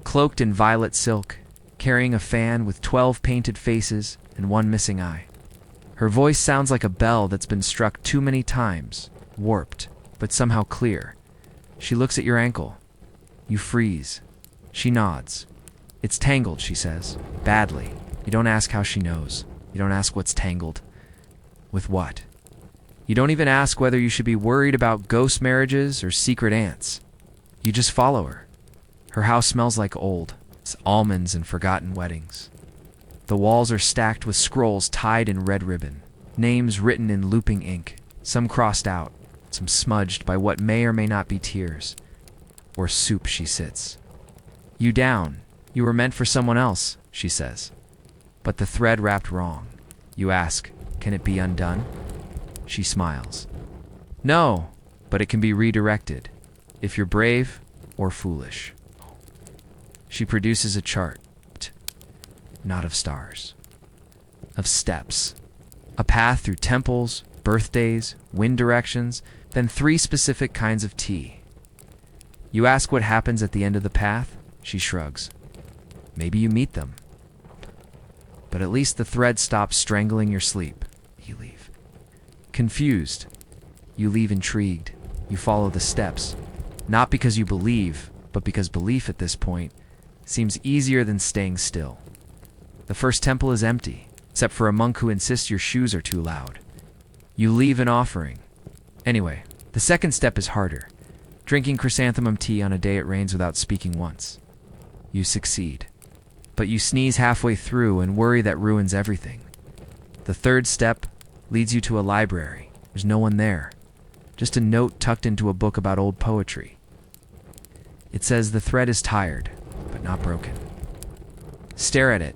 Cloaked in violet silk, carrying a fan with 12 painted faces and one missing eye. Her voice sounds like a bell that's been struck too many times, warped, but somehow clear. She looks at your ankle. You freeze. She nods. It's tangled, she says. Badly. You don't ask how she knows. You don't ask what's tangled. With what? You don't even ask whether you should be worried about ghost marriages or secret aunts. You just follow her. Her house smells like old. It's almonds and forgotten weddings. The walls are stacked with scrolls tied in red ribbon. Names written in looping ink. Some crossed out. Some smudged by what may or may not be tears. Or soup, she sits. You down. You were meant for someone else, she says. But the thread wrapped wrong. You ask, can it be undone? She smiles. No, but it can be redirected, if you're brave or foolish. She produces a chart, not of stars, of steps. A path through temples, birthdays, wind directions, then 3 specific kinds of tea. You ask what happens at the end of the path? She shrugs. Maybe you meet them. But at least the thread stops strangling your sleep. You leave. Confused. You leave intrigued. You follow the steps. Not because you believe, but because belief at this point seems easier than staying still. The first temple is empty, except for a monk who insists your shoes are too loud. You leave an offering. Anyway, the second step is harder. Drinking chrysanthemum tea on a day it rains without speaking once. You succeed. But you sneeze halfway through and worry that ruins everything. The third step leads you to a library. There's no one there. Just a note tucked into a book about old poetry. It says the thread is tired, but not broken. Stare at it.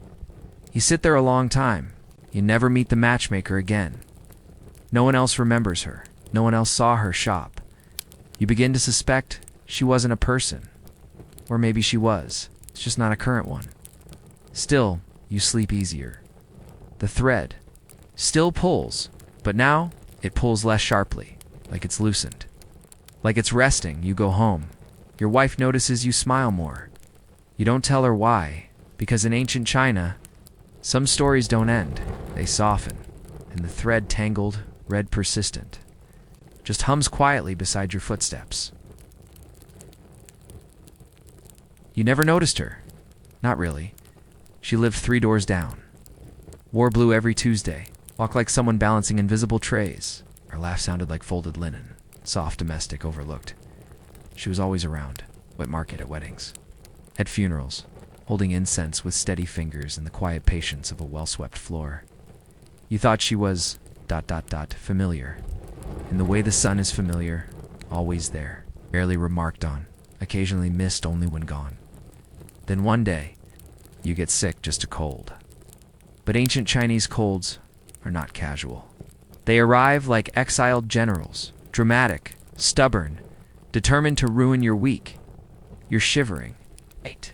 You sit there a long time. You never meet the matchmaker again. No one else remembers her. No one else saw her shop. You begin to suspect she wasn't a person. Or maybe she was. It's just not a current one. Still, you sleep easier. The thread still pulls, but now it pulls less sharply, like it's loosened. Like it's resting, you go home. Your wife notices you smile more. You don't tell her why, because in ancient China, some stories don't end, they soften, and the thread tangled, red persistent, just hums quietly beside your footsteps. You never noticed her. Not really. She lived 3 doors down. Wore blue every Tuesday. Walked like someone balancing invisible trays. Her laugh sounded like folded linen. Soft, domestic, overlooked. She was always around. Wet market at weddings. At funerals. Holding incense with steady fingers and the quiet patience of a well-swept floor. You thought she was... familiar. In the way the sun is familiar. Always there. Barely remarked on. Occasionally missed only when gone. Then one day, you get sick, just a cold. But ancient Chinese colds are not casual. They arrive like exiled generals, dramatic, stubborn, determined to ruin your week. You're shivering. Right.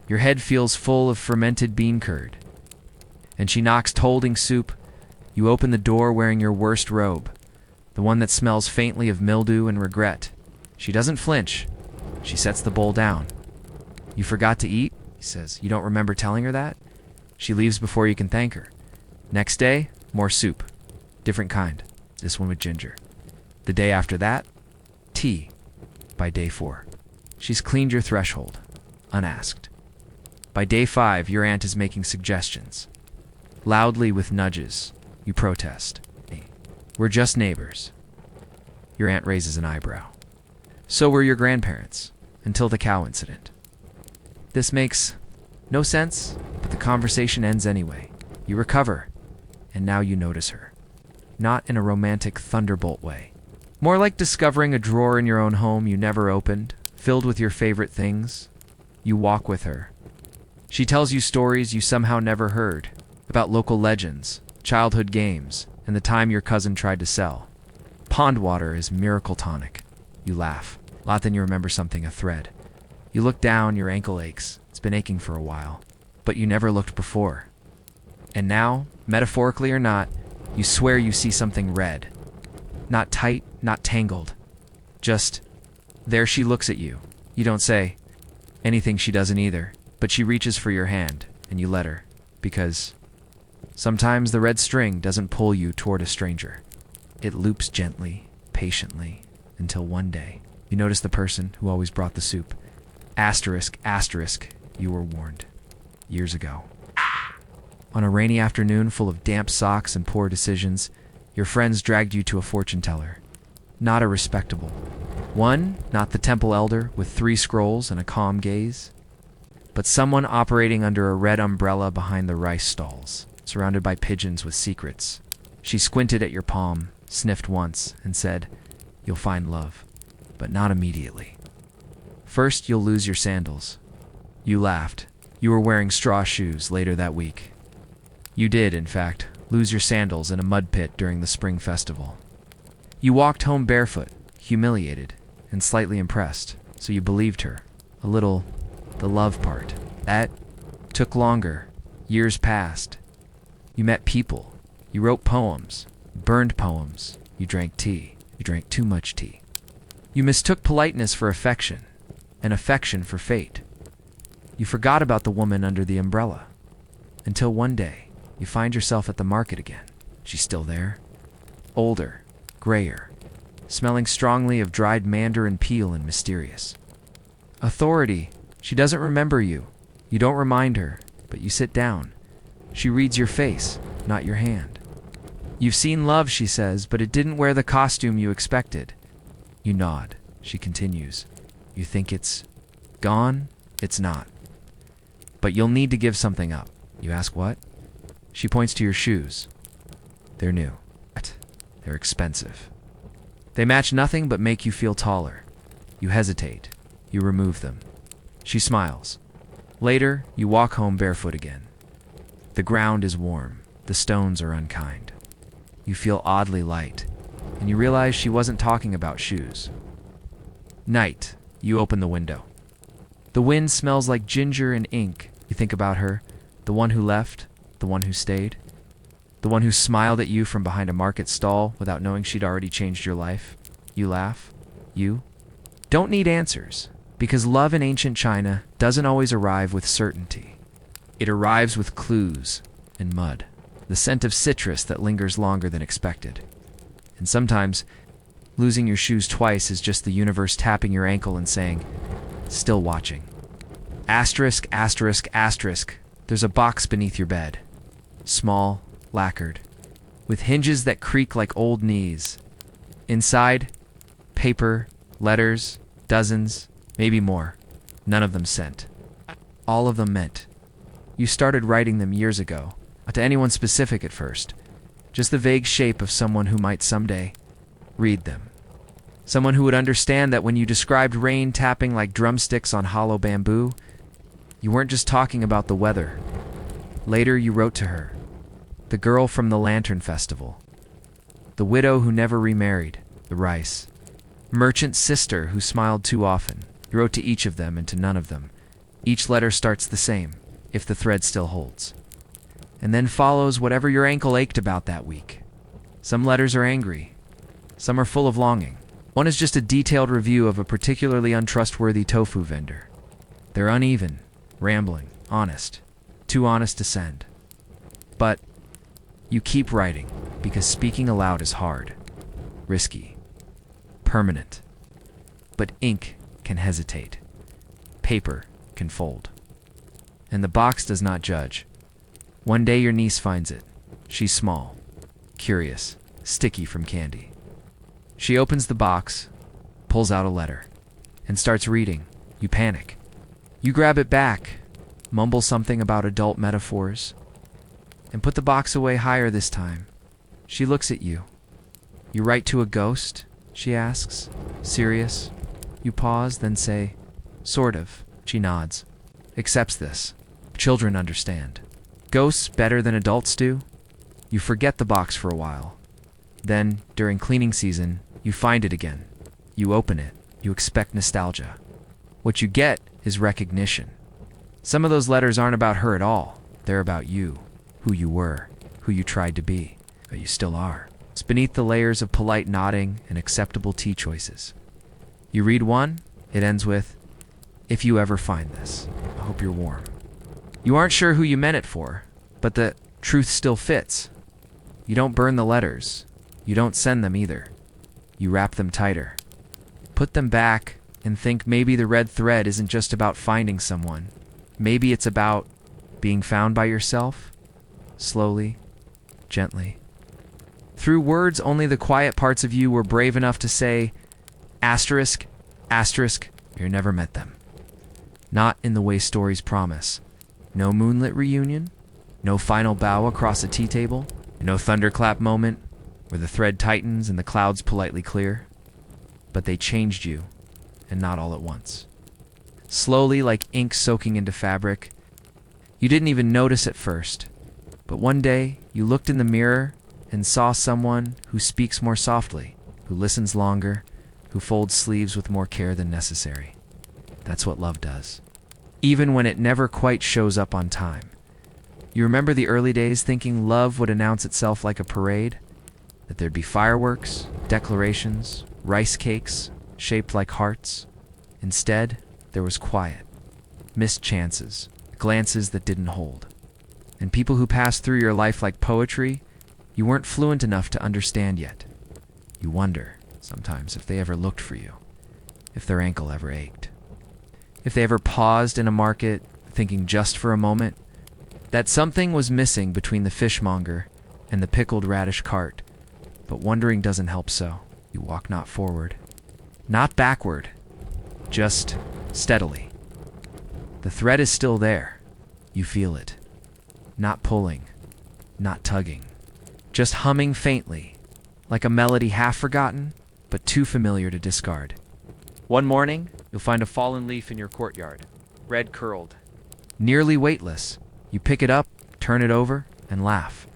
Your head feels full of fermented bean curd. And she knocks holding soup. You open the door wearing your worst robe, the one that smells faintly of mildew and regret. She doesn't flinch. She sets the bowl down. You forgot to eat? He says. You don't remember telling her that? She leaves before you can thank her. Next day, more soup. Different kind. This one with ginger. The day after that, tea. By day 4. She's cleaned your threshold, unasked. By day 5, your aunt is making suggestions. Loudly with nudges, you protest. Hey, we're just neighbors. Your aunt raises an eyebrow. So were your grandparents, until the cow incident. This makes no sense, but the conversation ends anyway. You recover, and now you notice her. Not in a romantic thunderbolt way. More like discovering a drawer in your own home you never opened, filled with your favorite things. You walk with her. She tells you stories you somehow never heard, about local legends, childhood games, and the time your cousin tried to sell. Pond water is miracle tonic. You laugh. A lot then you remember something, a thread. You look down, your ankle aches. It's been aching for a while. But you never looked before. And now, metaphorically or not, you swear you see something red. Not tight, not tangled. Just, there she looks at you. You don't say anything, she doesn't either. But she reaches for your hand, and you let her. Because sometimes the red string doesn't pull you toward a stranger. It loops gently, patiently, until one day, you notice the person who always brought the soup. Asterisk, asterisk, you were warned. Years ago. On a rainy afternoon full of damp socks and poor decisions, your friends dragged you to a fortune teller. Not a respectable one, not the temple elder with 3 scrolls and a calm gaze, but someone operating under a red umbrella behind the rice stalls, surrounded by pigeons with secrets. She squinted at your palm, sniffed once, and said, "You'll find love, but not immediately. First, you'll lose your sandals." You laughed. You were wearing straw shoes later that week. You did, in fact, lose your sandals in a mud pit during the spring festival. You walked home barefoot, humiliated, and slightly impressed, so you believed her. A little, the love part. That took longer. Years passed. You met people. You wrote poems, burned poems. You drank tea. You drank too much tea. You mistook politeness for affection, and affection for fate. You forgot about the woman under the umbrella. Until one day, you find yourself at the market again. She's still there. Older, grayer, smelling strongly of dried mandarin peel and mysterious. Authority. She doesn't remember you. You don't remind her, but you sit down. She reads your face, not your hand. You've seen love, she says, but it didn't wear the costume you expected. You nod. She continues. You think it's gone? It's not. But you'll need to give something up. You ask what? She points to your shoes. They're new. They're expensive. They match nothing but make you feel taller. You hesitate. You remove them. She smiles. Later, you walk home barefoot again. The ground is warm. The stones are unkind. You feel oddly light, and you realize she wasn't talking about shoes. Night. You open the window. The wind smells like ginger and ink. You think about her, the one who left, the one who stayed, the one who smiled at you from behind a market stall without knowing she'd already changed your life. You laugh. You don't need answers, because love in ancient China doesn't always arrive with certainty. It arrives with clues and mud, the scent of citrus that lingers longer than expected. And sometimes, losing your shoes twice is just the universe tapping your ankle and saying, still watching. Asterisk, asterisk, asterisk. There's a box beneath your bed. Small, lacquered, with hinges that creak like old knees. Inside, paper, letters, dozens, maybe more. None of them sent. All of them meant. You started writing them years ago, not to anyone specific at first. Just the vague shape of someone who might someday read them. Someone who would understand that when you described rain tapping like drumsticks on hollow bamboo, you weren't just talking about the weather. Later, you wrote to her, the girl from the Lantern Festival, the widow who never remarried, the rice merchant's sister who smiled too often. You wrote to each of them and to none of them. Each letter starts the same, if the thread still holds. And then follows whatever your ankle ached about that week. Some letters are angry. Some are full of longing. One is just a detailed review of a particularly untrustworthy tofu vendor. They're uneven, rambling, honest. Too honest to send. But you keep writing, because speaking aloud is hard, risky, permanent. But ink can hesitate. Paper can fold. And the box does not judge. One day your niece finds it. She's small, curious, sticky from candy. She opens the box, pulls out a letter, and starts reading. You panic. You grab it back, mumble something about adult metaphors, and put the box away higher this time. She looks at you. You write to a ghost? She asks, serious. You pause, then say, sort of. She nods. Accepts this. Children understand. Ghosts better than adults do? You forget the box for a while. Then, during cleaning season, you find it again. You open it. You expect nostalgia. What you get is recognition. Some of those letters aren't about her at all. They're about you, who you were, who you tried to be, but you still are. It's beneath the layers of polite nodding and acceptable tea choices. You read one, it ends with, if you ever find this, I hope you're warm. You aren't sure who you meant it for, but the truth still fits. You don't burn the letters. You don't send them either. You wrap them tighter. Put them back and think maybe the red thread isn't just about finding someone. Maybe it's about being found by yourself, slowly, gently. Through words only the quiet parts of you were brave enough to say, asterisk, asterisk, you never met them. Not in the way stories promise. No moonlit reunion, no final bow across a tea table, no thunderclap moment where the thread tightens and the clouds politely clear. But they changed you, and not all at once. Slowly, like ink soaking into fabric. You didn't even notice at first, but one day you looked in the mirror and saw someone who speaks more softly, who listens longer, who folds sleeves with more care than necessary. That's what love does. Even when it never quite shows up on time. You remember the early days thinking love would announce itself like a parade? That there'd be fireworks, declarations, rice cakes, shaped like hearts. Instead, there was quiet, missed chances, glances that didn't hold. And people who passed through your life like poetry, you weren't fluent enough to understand yet. You wonder, sometimes, if they ever looked for you, if their ankle ever ached, if they ever paused in a market, thinking just for a moment that something was missing between the fishmonger and the pickled radish cart. But wondering doesn't help, so you walk not forward, not backward, just steadily. The thread is still there. You feel it. Not pulling, not tugging, just humming faintly, like a melody half forgotten, but too familiar to discard. One morning, you'll find a fallen leaf in your courtyard, red curled, nearly weightless. You pick it up, turn it over, and laugh.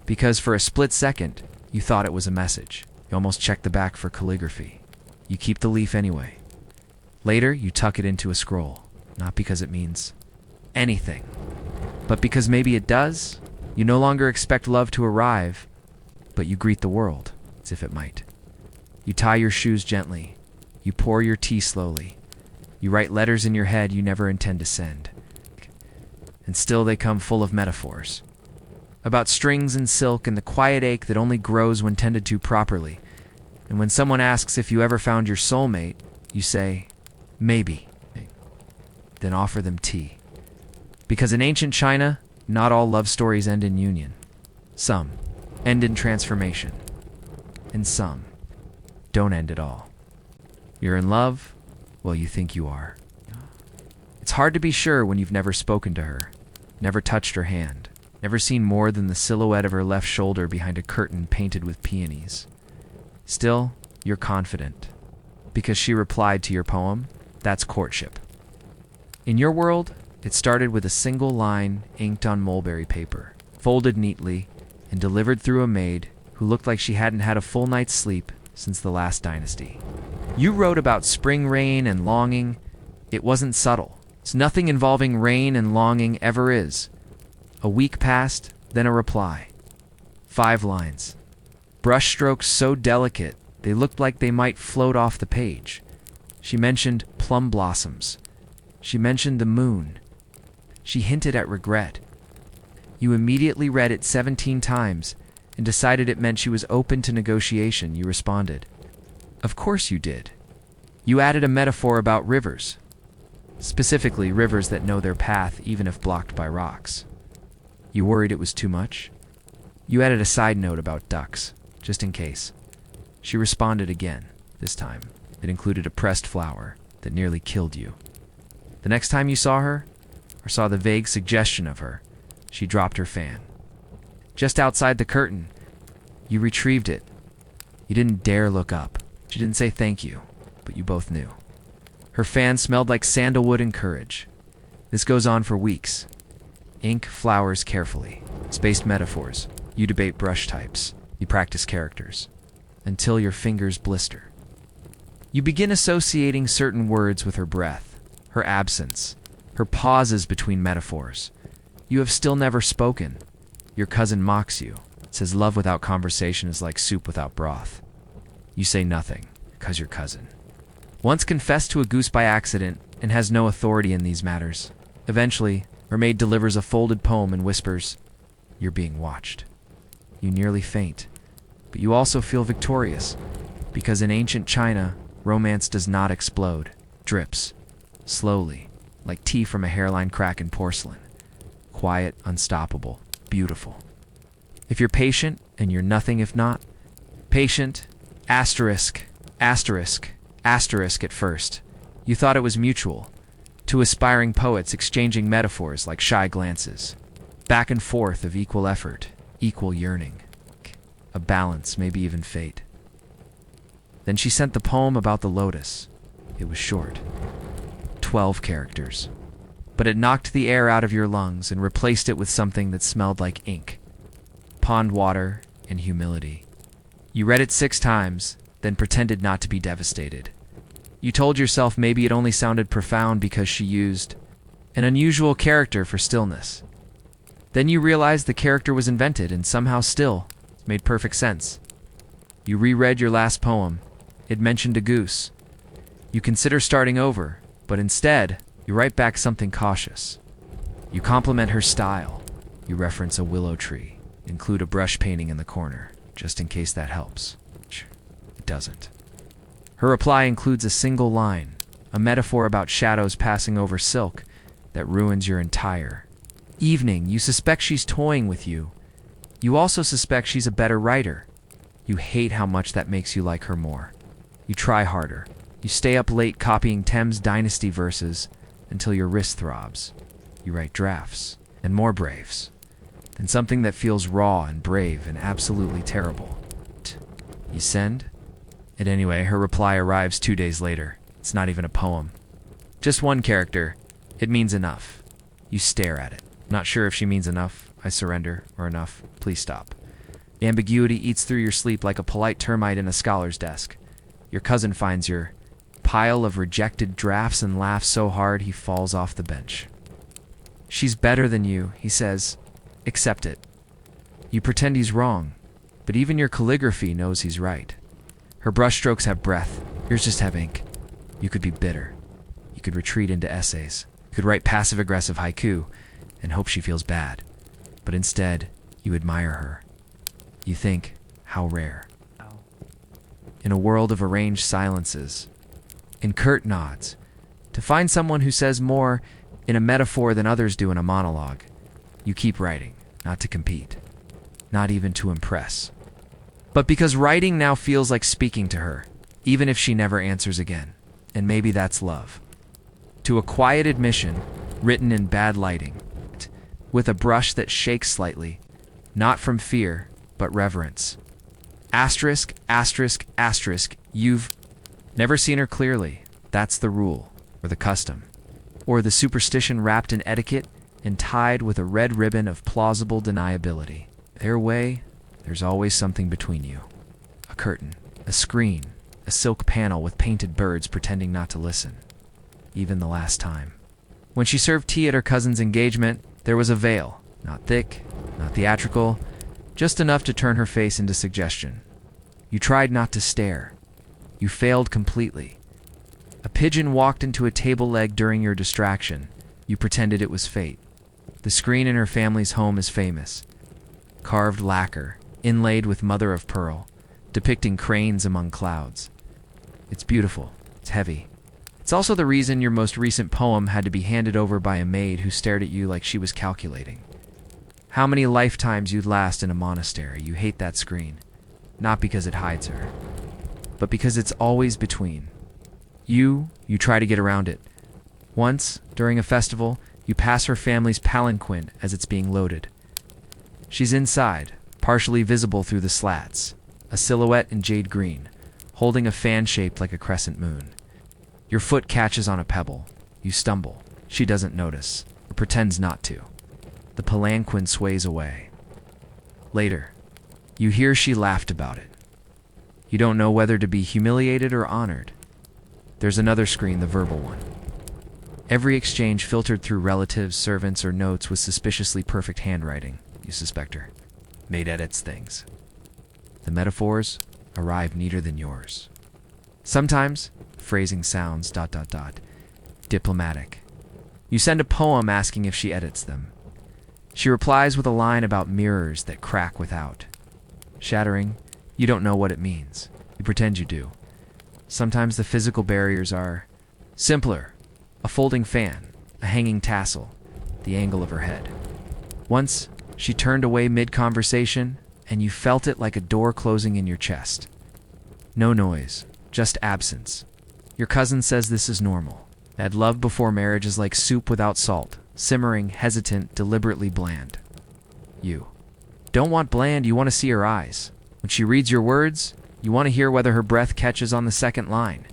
Because for a split second, you thought it was a message. You almost checked the back for calligraphy. You keep the leaf anyway. Later, you tuck it into a scroll, not because it means anything, but because maybe it does. You no longer expect love to arrive, but you greet the world as if it might. You tie your shoes gently. You pour your tea slowly. You write letters in your head you never intend to send. And still they come full of metaphors. About strings and silk and the quiet ache that only grows when tended to properly. And when someone asks if you ever found your soulmate, you say, maybe. Then offer them tea. Because in ancient China, not all love stories end in union. Some end in transformation. And some don't end at all. You're in love? Well, you think you are. It's hard to be sure when you've never spoken to her, never touched her hand, never seen more than the silhouette of her left shoulder behind a curtain painted with peonies. Still, you're confident. Because she replied to your poem, that's courtship. In your world, it started with a single line inked on mulberry paper, folded neatly, and delivered through a maid who looked like she hadn't had a full night's sleep since the last dynasty. You wrote about spring rain and longing. It wasn't subtle. It's nothing involving rain and longing ever is. A week passed, then a reply. 5 lines. Brushstrokes so delicate, they looked like they might float off the page. She mentioned plum blossoms. She mentioned the moon. She hinted at regret. You immediately read it 17 times and decided it meant she was open to negotiation. You responded. Of course you did. You added a metaphor about rivers. Specifically, rivers that know their path even if blocked by rocks. You worried it was too much? You added a side note about ducks, just in case. She responded again. This time, it included a pressed flower that nearly killed you. The next time you saw her, or saw the vague suggestion of her, she dropped her fan. Just outside the curtain, you retrieved it. You didn't dare look up. She didn't say thank you, but you both knew. Her fan smelled like sandalwood and courage. This goes on for weeks. Ink flowers carefully, spaced metaphors. You debate brush types. You practice characters. Until your fingers blister. You begin associating certain words with her breath, her absence, her pauses between metaphors. You have still never spoken. Your cousin mocks you, says love without conversation is like soup without broth. You say nothing, 'cause your cousin. Once confessed to a goose by accident and has no authority in these matters. Eventually, her maid delivers a folded poem and whispers, "You're being watched." You nearly faint, but you also feel victorious, because in ancient China, romance does not explode, drips, slowly, like tea from a hairline crack in porcelain. Quiet, unstoppable, beautiful. If you're patient, and you're nothing if not, patient, asterisk, asterisk, asterisk at first. You thought it was mutual. Two aspiring poets exchanging metaphors like shy glances. Back and forth of equal effort, equal yearning. A balance, maybe even fate. Then she sent the poem about the lotus. It was short. 12 characters. But it knocked the air out of your lungs and replaced it with something that smelled like ink. Pond water and humility. You read it 6 times, then pretended not to be devastated. You told yourself maybe it only sounded profound because she used an unusual character for stillness. Then you realized the character was invented and somehow still made perfect sense. You reread your last poem. It mentioned a goose. You consider starting over, but instead, you write back something cautious. You compliment her style. You reference a willow tree. Include a brush painting in the corner, just in case that helps. It doesn't. Her reply includes a single line, a metaphor about shadows passing over silk that ruins your entire evening. You suspect she's toying with you. You also suspect she's a better writer. You hate how much that makes you like her more. You try harder. You stay up late copying Thames Dynasty verses until your wrist throbs. You write drafts and more braves. Then something that feels raw and brave and absolutely terrible. You send? And anyway, her reply arrives 2 days later. It's not even a poem. Just one character. It means enough. You stare at it. Not sure if she means enough, I surrender, or enough, please stop. The ambiguity eats through your sleep like a polite termite in a scholar's desk. Your cousin finds your pile of rejected drafts and laughs so hard he falls off the bench. She's better than you, he says. Accept it. You pretend he's wrong, but even your calligraphy knows he's right. Her brushstrokes have breath, yours just have ink. You could be bitter. You could retreat into essays. You could write passive-aggressive haiku and hope she feels bad. But instead, you admire her. You think, how rare. In a world of arranged silences, in curt nods, to find someone who says more in a metaphor than others do in a monologue, you keep writing, not to compete, not even to impress. But because writing now feels like speaking to her, even if she never answers again. And maybe that's love. To a quiet admission, written in bad lighting, with a brush that shakes slightly, not from fear, but reverence. Asterisk, asterisk, asterisk, you've never seen her clearly. That's the rule, or the custom, or the superstition wrapped in etiquette and tied with a red ribbon of plausible deniability. Their way, there's always something between you. A curtain, a screen, a silk panel with painted birds pretending not to listen. Even the last time. When she served tea at her cousin's engagement, there was a veil, not thick, not theatrical, just enough to turn her face into suggestion. You tried not to stare. You failed completely. A pigeon walked into a table leg during your distraction. You pretended it was fate. The screen in her family's home is famous. Carved lacquer, inlaid with mother of pearl, depicting cranes among clouds. It's beautiful. It's heavy. It's also the reason your most recent poem had to be handed over by a maid who stared at you like she was calculating. How many lifetimes you'd last in a monastery. You hate that screen. Not because it hides her, but because it's always between. You try to get around it. Once, during a festival, you pass her family's palanquin as it's being loaded. She's inside, partially visible through the slats, a silhouette in jade green, holding a fan shaped like a crescent moon. Your foot catches on a pebble. You stumble. She doesn't notice, or pretends not to. The palanquin sways away. Later, you hear she laughed about it. You don't know whether to be humiliated or honored. There's another screen, the verbal one. Every exchange filtered through relatives, servants, or notes with suspiciously perfect handwriting. You suspect her. Maid edits things. The metaphors arrive neater than yours. Sometimes, phrasing sounds ... diplomatic. You send a poem asking if she edits them. She replies with a line about mirrors that crack without. Shattering, you don't know what it means. You pretend you do. Sometimes the physical barriers are simpler. A folding fan, a hanging tassel, the angle of her head. Once, she turned away mid-conversation, and you felt it like a door closing in your chest. No noise, just absence. Your cousin says this is normal. That love before marriage is like soup without salt, simmering, hesitant, deliberately bland. You don't want bland, you want to see her eyes. When she reads your words, you want to hear whether her breath catches on the second line.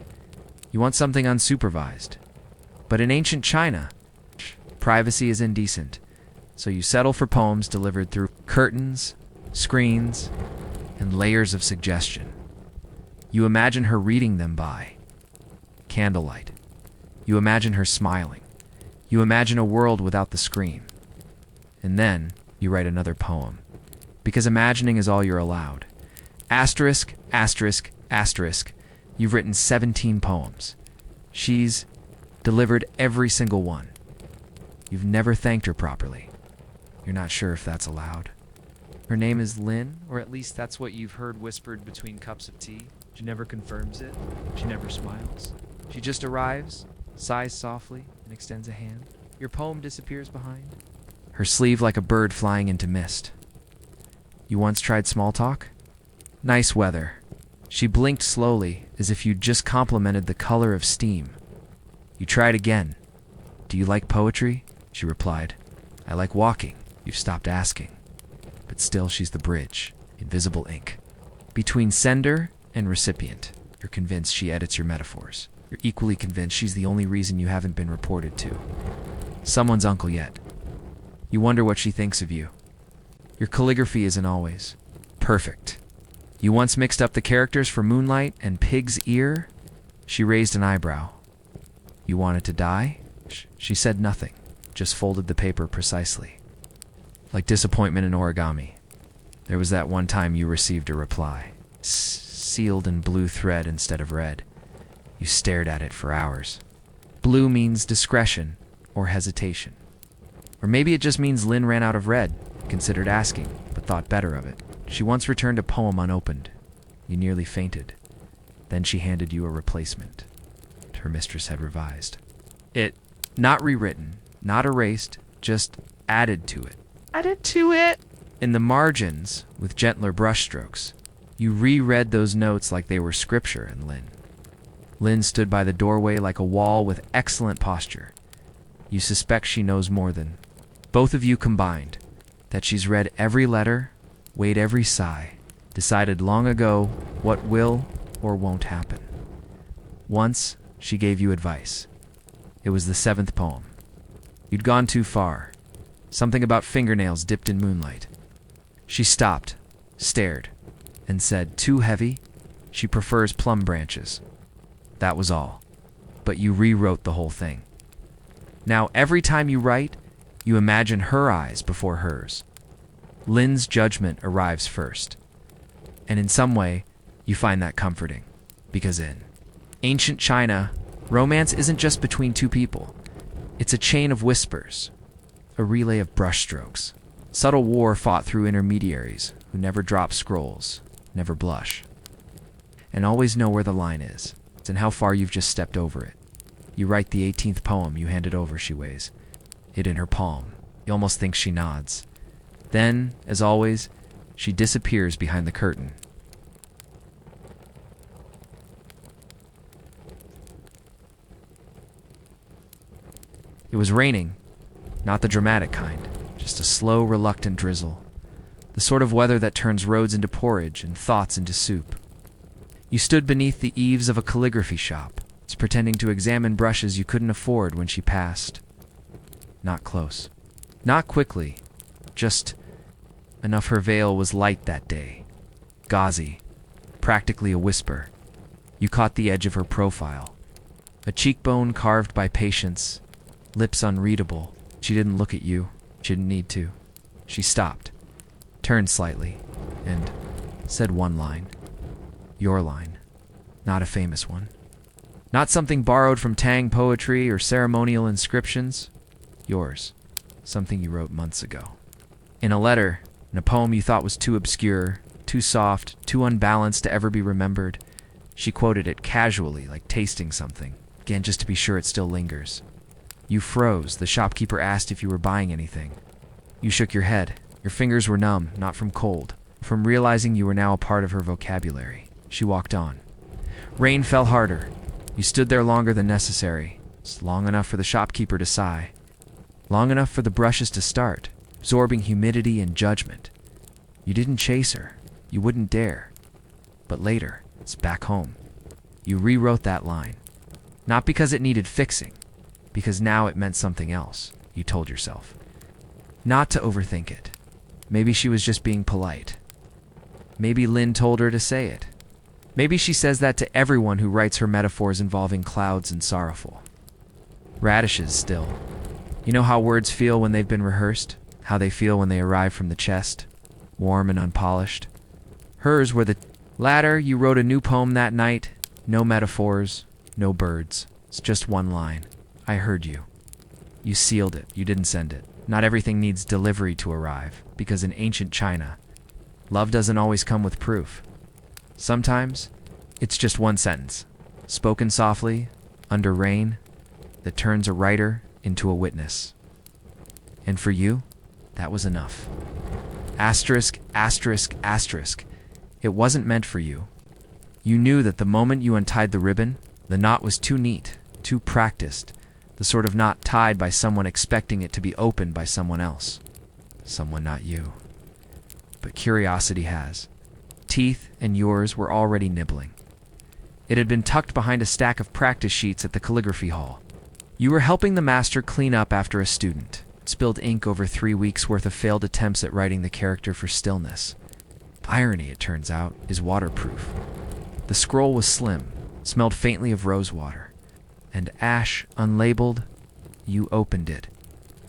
You want something unsupervised. But in ancient China, privacy is indecent, so you settle for poems delivered through curtains, screens, and layers of suggestion. You imagine her reading them by candlelight. You imagine her smiling. You imagine a world without the screen. And then you write another poem, because imagining is all you're allowed. Asterisk, asterisk, asterisk. You've written 17 poems. She's delivered every single one. You've never thanked her properly. You're not sure if that's allowed. Her name is Lynn, or at least that's what you've heard whispered between cups of tea. She never confirms it. She never smiles. She just arrives, sighs softly, and extends a hand. Your poem disappears behind. Her sleeve like a bird flying into mist. You once tried small talk? Nice weather. She blinked slowly, as if you'd just complimented the color of steam. You tried again. Do you like poetry? She replied. I like walking. You've stopped asking. But still she's the bridge, invisible ink. Between sender and recipient, you're convinced she edits your metaphors. You're equally convinced she's the only reason you haven't been reported to. Someone's uncle yet. You wonder what she thinks of you. Your calligraphy isn't always perfect. You once mixed up the characters for Moonlight and Pig's Ear? She raised an eyebrow. You wanted to die? She said nothing, just folded the paper precisely. Like disappointment in origami. There was that one time you received a reply, sealed in blue thread instead of red. You stared at it for hours. Blue means discretion or hesitation. Or maybe it just means Lynn ran out of red, considered asking, but thought better of it. She once returned a poem unopened. You nearly fainted. Then she handed you a replacement. Her mistress had revised. It, not rewritten, not erased, just added to it. Added to it? In the margins, with gentler brushstrokes, you reread those notes like they were scripture and Lynn stood by the doorway like a wall with excellent posture. You suspect she knows more than both of you combined, that she's read every letter, weighed every sigh, decided long ago what will or won't happen. Once, she gave you advice. It was the 7th poem. You'd gone too far. Something about fingernails dipped in moonlight. She stopped, stared, and said, too heavy? She prefers plum branches. That was all. But you rewrote the whole thing. Now, every time you write, you imagine her eyes before hers. Lynn's judgment arrives first. And in some way, you find that comforting. Because in ancient China, romance isn't just between two people. It's a chain of whispers, a relay of brushstrokes. Subtle war fought through intermediaries who never drop scrolls, never blush, and always know where the line is and how far you've just stepped over it. You write the 18th poem, you hand it over, she weighs it in her palm. You almost think she nods. Then, as always, she disappears behind the curtain. It was raining, not the dramatic kind, just a slow, reluctant drizzle. The sort of weather that turns roads into porridge and thoughts into soup. You stood beneath the eaves of a calligraphy shop, pretending to examine brushes you couldn't afford when she passed. Not close. Not quickly. Just enough her veil was light that day. Gauzy. Practically a whisper. You caught the edge of her profile. A cheekbone carved by patience. Lips unreadable. She didn't look at you. She didn't need to. She stopped. Turned slightly. And said one line. Your line. Not a famous one. Not something borrowed from Tang poetry or ceremonial inscriptions. Yours. Something you wrote months ago. In a letter, in a poem you thought was too obscure, too soft, too unbalanced to ever be remembered, she quoted it casually, like tasting something, again just to be sure it still lingers. You froze. The shopkeeper asked if you were buying anything. You shook your head. Your fingers were numb, not from cold, from realizing you were now a part of her vocabulary. She walked on. Rain fell harder. You stood there longer than necessary. It's long enough for the shopkeeper to sigh. Long enough for the brushes to start, absorbing humidity and judgment. You didn't chase her. You wouldn't dare. But later, it's back home. You rewrote that line. Not because it needed fixing, because now it meant something else, you told yourself. Not to overthink it. Maybe she was just being polite. Maybe Lynn told her to say it. Maybe she says that to everyone who writes her metaphors involving clouds and sorrowful. Radishes still. You know how words feel when they've been rehearsed? How they feel when they arrive from the chest? Warm and unpolished. Hers were the latter. You wrote a new poem that night. No metaphors, no birds. It's just one line. I heard you. You sealed it. You didn't send it. Not everything needs delivery to arrive, because in ancient China, love doesn't always come with proof. Sometimes, It's just one sentence, spoken softly, under rain, that turns a writer into a witness. And for you, that was enough. Asterisk, asterisk, asterisk. It wasn't meant for you. You knew that the moment you untied the ribbon, the knot was too neat, too practiced, the sort of knot tied by someone expecting it to be opened by someone else. Someone not you. But curiosity has. Teeth and yours were already nibbling. It had been tucked behind a stack of practice sheets at the calligraphy hall. You were helping the master clean up after a student. Spilled ink over 3 weeks' worth of failed attempts at writing the character for stillness. Irony, it turns out, is waterproof. The scroll was slim, smelled faintly of rosewater. And ash, unlabeled, you opened it.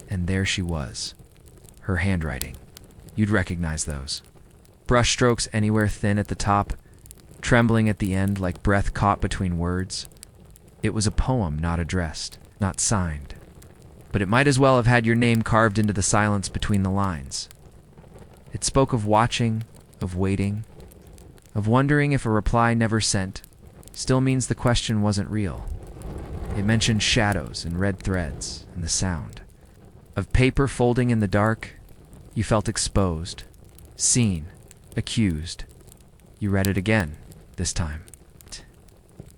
And there she was. Her handwriting. You'd recognize those. Brushstrokes anywhere thin at the top, trembling at the end like breath caught between words. It was a poem not addressed, not signed. But it might as well have had your name carved into the silence between the lines. It spoke of watching, of waiting, of wondering if a reply never sent still means the question wasn't real. It mentioned shadows and red threads and the sound of paper folding in the dark. You felt exposed, seen, accused. You read it again, this time.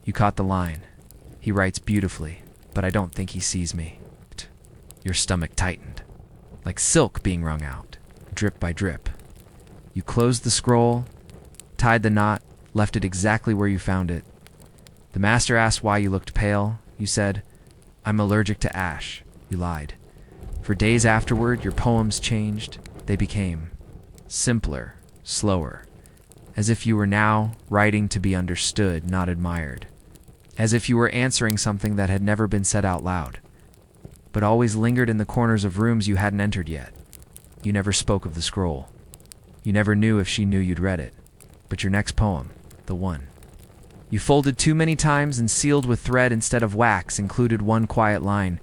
You caught the line. He writes beautifully, but I don't think he sees me. Your stomach tightened, like silk being wrung out, drip by drip. You closed the scroll, tied the knot, left it exactly where you found it. The master asked why you looked pale. You said, "I'm allergic to ash." You lied. For days afterward, your poems changed. They became simpler, slower, as if you were now writing to be understood, not admired. As if you were answering something that had never been said out loud, but always lingered in the corners of rooms you hadn't entered yet. You never spoke of the scroll. You never knew if she knew you'd read it. But your next poem, the one you folded too many times and sealed with thread instead of wax, included one quiet line,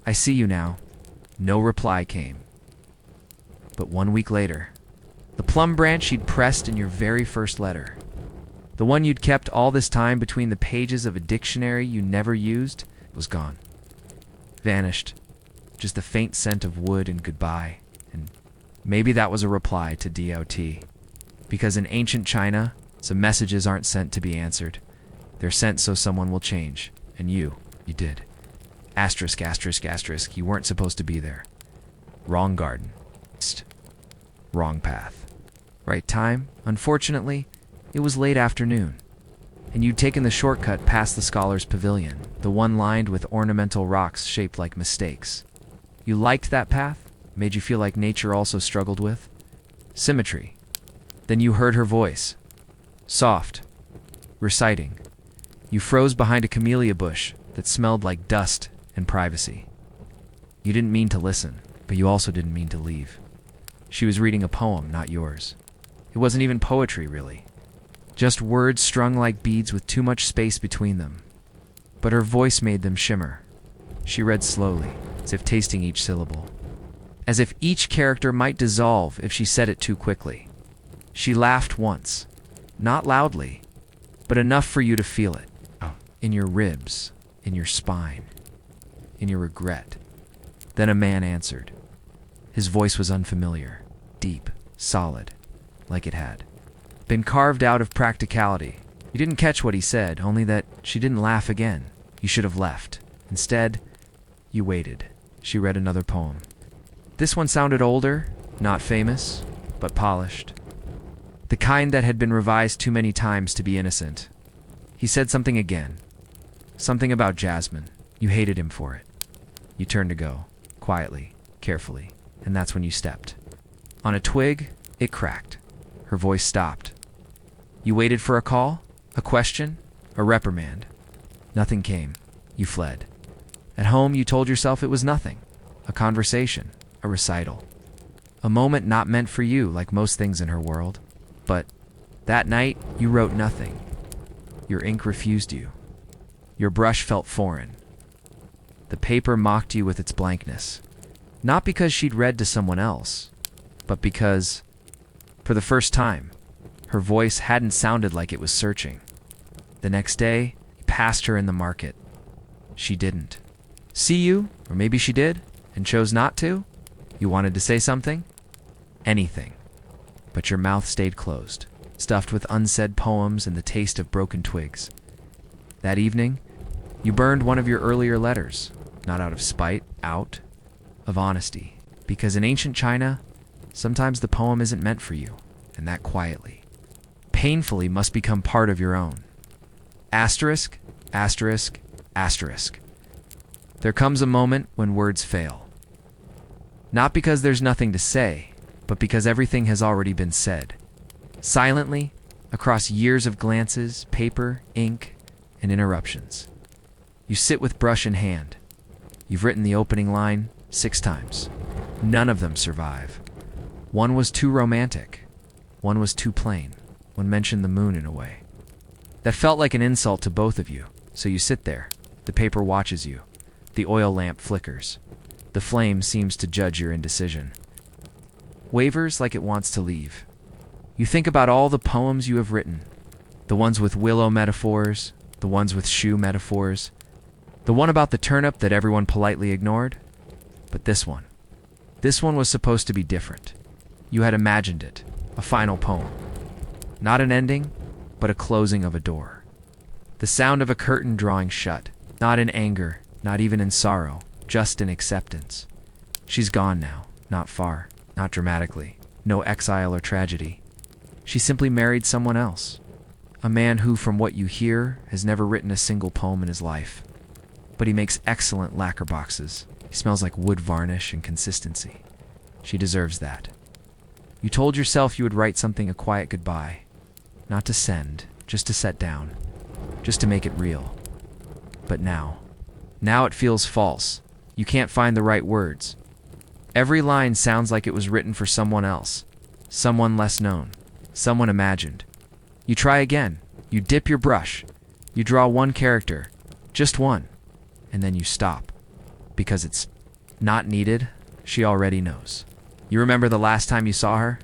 "I see you now." No reply came. But 1 week later, the plum branch you'd pressed in your very first letter, the one you'd kept all this time between the pages of a dictionary you never used, was gone. Vanished. Just the faint scent of wood and goodbye. And maybe that was a reply to DOT. Because in ancient China, some messages aren't sent to be answered. They're sent so someone will change. And you did. Asterisk, asterisk, asterisk, you weren't supposed to be there. Wrong garden. Wrong path. Right time? Unfortunately, it was late afternoon. And you'd taken the shortcut past the Scholar's Pavilion, the one lined with ornamental rocks shaped like mistakes. You liked that path? Made you feel like nature also struggled with? Symmetry. Then you heard her voice. Soft. Reciting. You froze behind a camellia bush that smelled like dust and privacy. You didn't mean to listen, but you also didn't mean to leave. She was reading a poem, not yours. It wasn't even poetry, really. Just words strung like beads with too much space between them. But her voice made them shimmer. She read slowly, as if tasting each syllable. As if each character might dissolve if she said it too quickly. She laughed once. Not loudly, but enough for you to feel it. In your ribs, in your spine, in your regret. Then a man answered. His voice was unfamiliar, deep, solid, like it had been carved out of practicality. You didn't catch what he said, only that she didn't laugh again. You should have left. Instead, you waited. She read another poem. This one sounded older, not famous, but polished. The kind that had been revised too many times to be innocent. He said something again. Something about Jasmine. You hated him for it. You turned to go, quietly, carefully, and that's when you stepped. On a twig, it cracked. Her voice stopped. You waited for a call? A question? A reprimand? Nothing came. You fled. At home, you told yourself it was nothing. A conversation. A recital. A moment not meant for you, like most things in her world. But that night, you wrote nothing. Your ink refused you. Your brush felt foreign. The paper mocked you with its blankness. Not because she'd read to someone else, but because, for the first time, her voice hadn't sounded like it was searching. The next day, you passed her in the market. She didn't see you, or maybe she did, and chose not to. You wanted to say something? Anything. But your mouth stayed closed, stuffed with unsaid poems and the taste of broken twigs. That evening, you burned one of your earlier letters, not out of spite, out of honesty. Because in ancient China, sometimes the poem isn't meant for you, and that quietly, painfully must become part of your own. Asterisk, asterisk, asterisk. There comes a moment when words fail. Not because there's nothing to say, but because everything has already been said. Silently, across years of glances, paper, ink, and interruptions. You sit with brush in hand. You've written the opening line 6 times. None of them survive. One was too romantic. One was too plain. One mentioned the moon in a way that felt like an insult to both of you. So you sit there. The paper watches you. The oil lamp flickers. The flame seems to judge your indecision. Wavers like it wants to leave. You think about all the poems you have written. The ones with willow metaphors. The ones with shoe metaphors. The one about the turnip that everyone politely ignored. But this one was supposed to be different. You had imagined it. A final poem. Not an ending, but a closing of a door. The sound of a curtain drawing shut. Not in anger, not even in sorrow, just in acceptance. She's gone now, not far, not dramatically, no exile or tragedy. She simply married someone else. A man who, from what you hear, has never written a single poem in his life. But he makes excellent lacquer boxes. He smells like wood varnish and consistency. She deserves that. You told yourself you would write something a quiet goodbye. Not to send, just to set down. Just to make it real. But now it feels false. You can't find the right words. Every line sounds like it was written for someone else. Someone less known. Someone imagined. You try again. You dip your brush. You draw one character. Just one. And then you stop. Because it's not needed. She already knows. You remember the last time you saw her?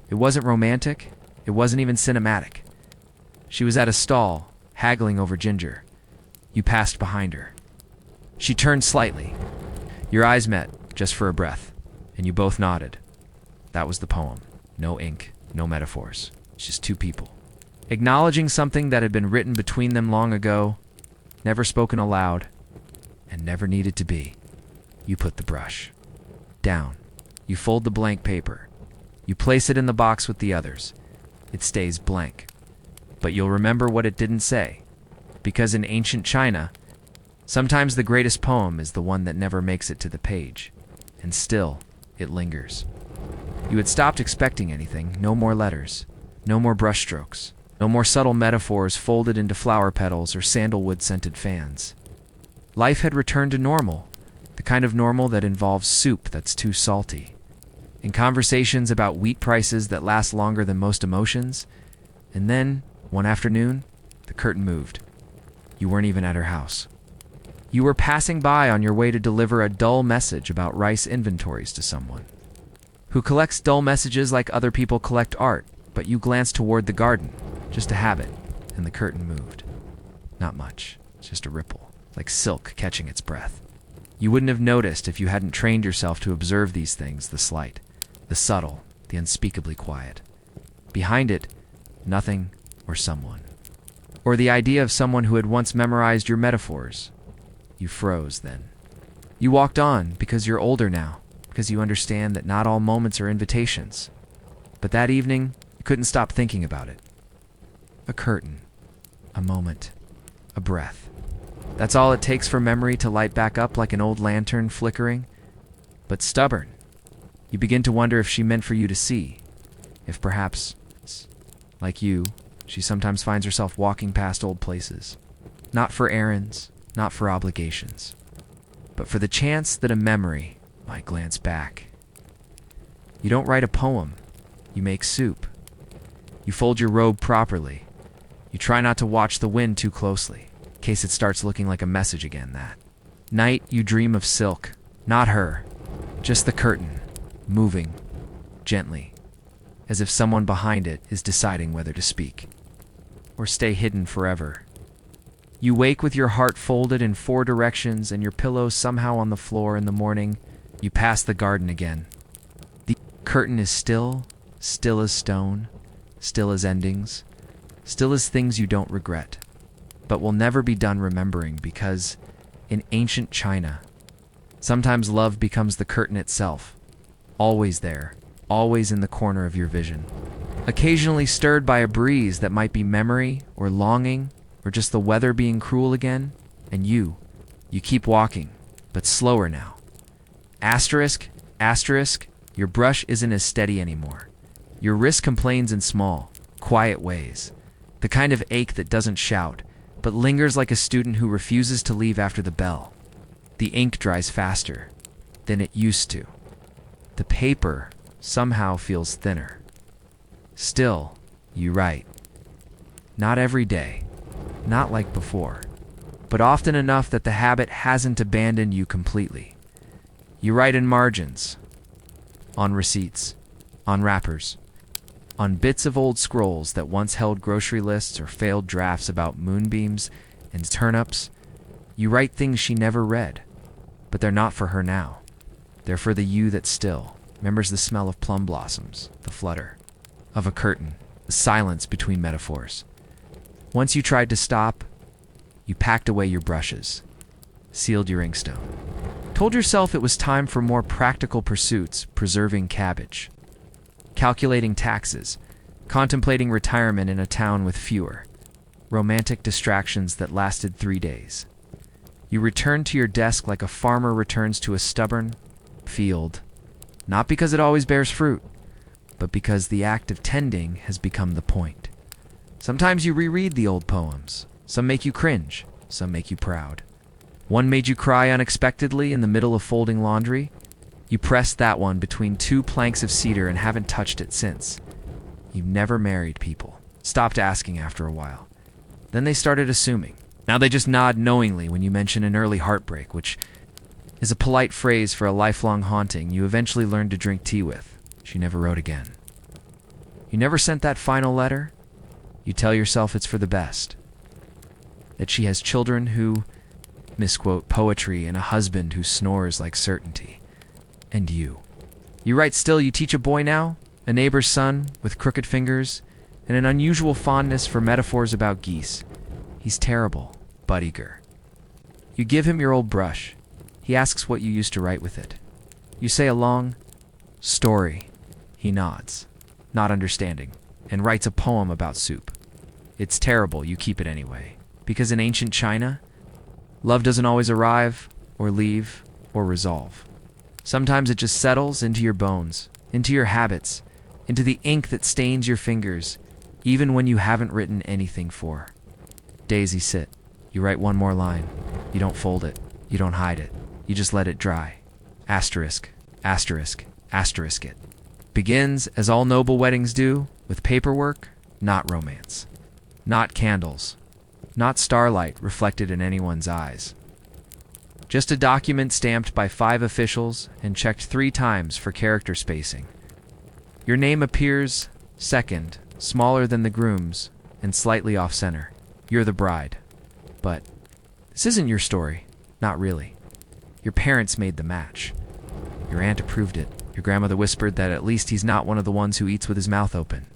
It wasn't romantic. It wasn't even cinematic. She was at a stall, haggling over ginger. You passed behind her. She turned slightly. Your eyes met, just for a breath, and you both nodded. That was the poem. No ink, no metaphors. Just 2 people. Acknowledging something that had been written between them long ago, never spoken aloud, and never needed to be. You put the brush down. You fold the blank paper. You place it in the box with the others. It stays blank. But you'll remember what it didn't say. Because in ancient China, sometimes the greatest poem is the one that never makes it to the page. And still, it lingers. You had stopped expecting anything. No more letters. No more brushstrokes. No more subtle metaphors folded into flower petals or sandalwood-scented fans. Life had returned to normal. The kind of normal that involves soup that's too salty. And conversations about wheat prices that last longer than most emotions. And then, one afternoon, the curtain moved. You weren't even at her house. You were passing by on your way to deliver a dull message about rice inventories to someone who collects dull messages like other people collect art, but you glanced toward the garden, just to have it, and the curtain moved. Not much, just a ripple, like silk catching its breath. You wouldn't have noticed if you hadn't trained yourself to observe these things, the slight, the subtle, the unspeakably quiet. Behind it, nothing or someone. Or the idea of someone who had once memorized your metaphors. You froze then. You walked on because you're older now, because you understand that not all moments are invitations. But that evening, you couldn't stop thinking about it. A curtain, a moment, a breath. That's all it takes for memory to light back up like an old lantern flickering. But stubborn. You begin to wonder if she meant for you to see. If perhaps, like you, she sometimes finds herself walking past old places. Not for errands, not for obligations, but for the chance that a memory might glance back. You don't write a poem. You make soup. You fold your robe properly. You try not to watch the wind too closely, in case it starts looking like a message again that night you dream of silk, not her, just the curtain, moving, gently, as if someone behind it is deciding whether to speak. or stay hidden forever. You wake with your heart folded in 4 directions and your pillow somehow on the floor in the morning. You pass the garden again. The curtain is still, still as stone, still as endings, still as things you don't regret, but will never be done remembering because, in ancient China, sometimes love becomes the curtain itself, always there, always in the corner of your vision. Occasionally stirred by a breeze that might be memory or longing or just the weather being cruel again, and you keep walking, but slower now. Asterisk, asterisk, your brush isn't as steady anymore. Your wrist complains in small, quiet ways, the kind of ache that doesn't shout, but lingers like a student who refuses to leave after the bell. The ink dries faster than it used to. The paper somehow feels thinner. Still, you write. Not every day, not like before, but often enough that the habit hasn't abandoned you completely. You write in margins, on receipts, on wrappers, on bits of old scrolls that once held grocery lists or failed drafts about moonbeams and turnips. You write things she never read, but they're not for her now. They're for the you that still remembers the smell of plum blossoms, the flutter of a curtain, the silence between metaphors. Once you tried to stop, you packed away your brushes, sealed your inkstone, told yourself it was time for more practical pursuits, preserving cabbage, calculating taxes, contemplating retirement in a town with fewer romantic distractions that lasted 3 days. You returned to your desk like a farmer returns to a stubborn field, not because it always bears fruit, but because the act of tending has become the point. Sometimes you reread the old poems. Some make you cringe, some make you proud. One made you cry unexpectedly in the middle of folding laundry. You pressed that one between 2 planks of cedar and haven't touched it since. You've never married people. Stopped asking after a while. Then they started assuming. Now they just nod knowingly when you mention an early heartbreak, which is a polite phrase for a lifelong haunting you eventually learned to drink tea with. She never wrote again. You never sent that final letter. You tell yourself it's for the best. That she has children who misquote poetry and a husband who snores like certainty. And you. You write still. You teach a boy now, a neighbor's son with crooked fingers, and an unusual fondness for metaphors about geese. He's terrible, but eager. You give him your old brush. He asks what you used to write with it. You say a long story. He nods, not understanding, and writes a poem about soup. It's terrible. You keep it anyway. Because in ancient China, love doesn't always arrive, or leave, or resolve. Sometimes it just settles into your bones, into your habits, into the ink that stains your fingers, even when you haven't written anything for. Days you sit. You write one more line. You don't fold it. You don't hide it. You just let it dry. Asterisk, asterisk, asterisk it. Begins, as all noble weddings do, with paperwork, not romance. Not candles. Not starlight reflected in anyone's eyes. Just a document stamped by 5 officials and checked 3 times for character spacing. Your name appears second, smaller than the grooms, and slightly off-center. You're the bride. But this isn't your story. Not really. Your parents made the match. Your aunt approved it. Your grandmother whispered that at least he's not one of the ones who eats with his mouth open.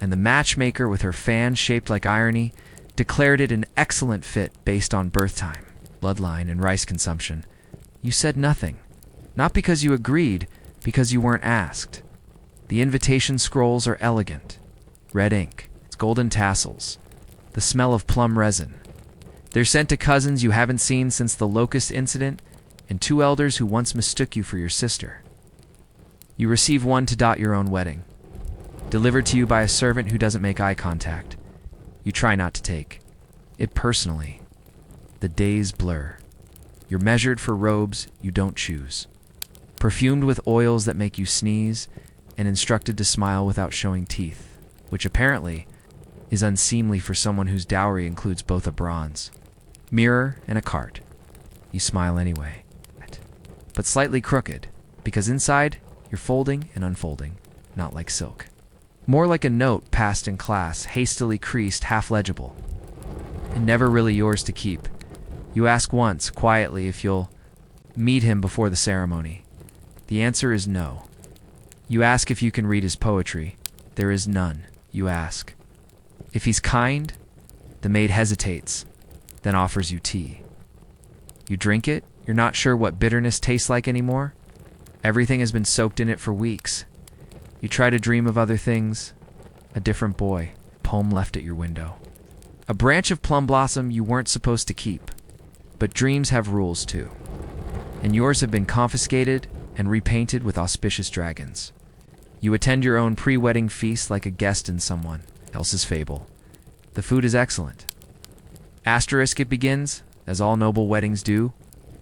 And the matchmaker, with her fan shaped like irony, declared it an excellent fit based on birth time, bloodline, and rice consumption. You said nothing. Not because you agreed, because you weren't asked. The invitation scrolls are elegant. Red ink, its golden tassels, the smell of plum resin. They're sent to cousins you haven't seen since the locust incident, and 2 elders who once mistook you for your sister. You receive one to dot your own wedding, delivered to you by a servant who doesn't make eye contact. You try not to take it personally. The days blur. You're measured for robes you don't choose, perfumed with oils that make you sneeze, and instructed to smile without showing teeth, which apparently is unseemly for someone whose dowry includes both a bronze mirror and a cart. You smile anyway, but slightly crooked, because inside you're folding and unfolding, not like silk. More like a note passed in class, hastily creased, half legible. And never really yours to keep. You ask once, quietly, if you'll meet him before the ceremony. The answer is no. You ask if you can read his poetry. There is none, you ask. If he's kind, the maid hesitates, then offers you tea. You drink it, you're not sure what bitterness tastes like anymore. Everything has been soaked in it for weeks. You try to dream of other things. A different boy, poem left at your window. A branch of plum blossom you weren't supposed to keep. But dreams have rules too. And yours have been confiscated and repainted with auspicious dragons. You attend your own pre-wedding feast like a guest in someone else's fable. The food is excellent. Asterisk it begins, as all noble weddings do,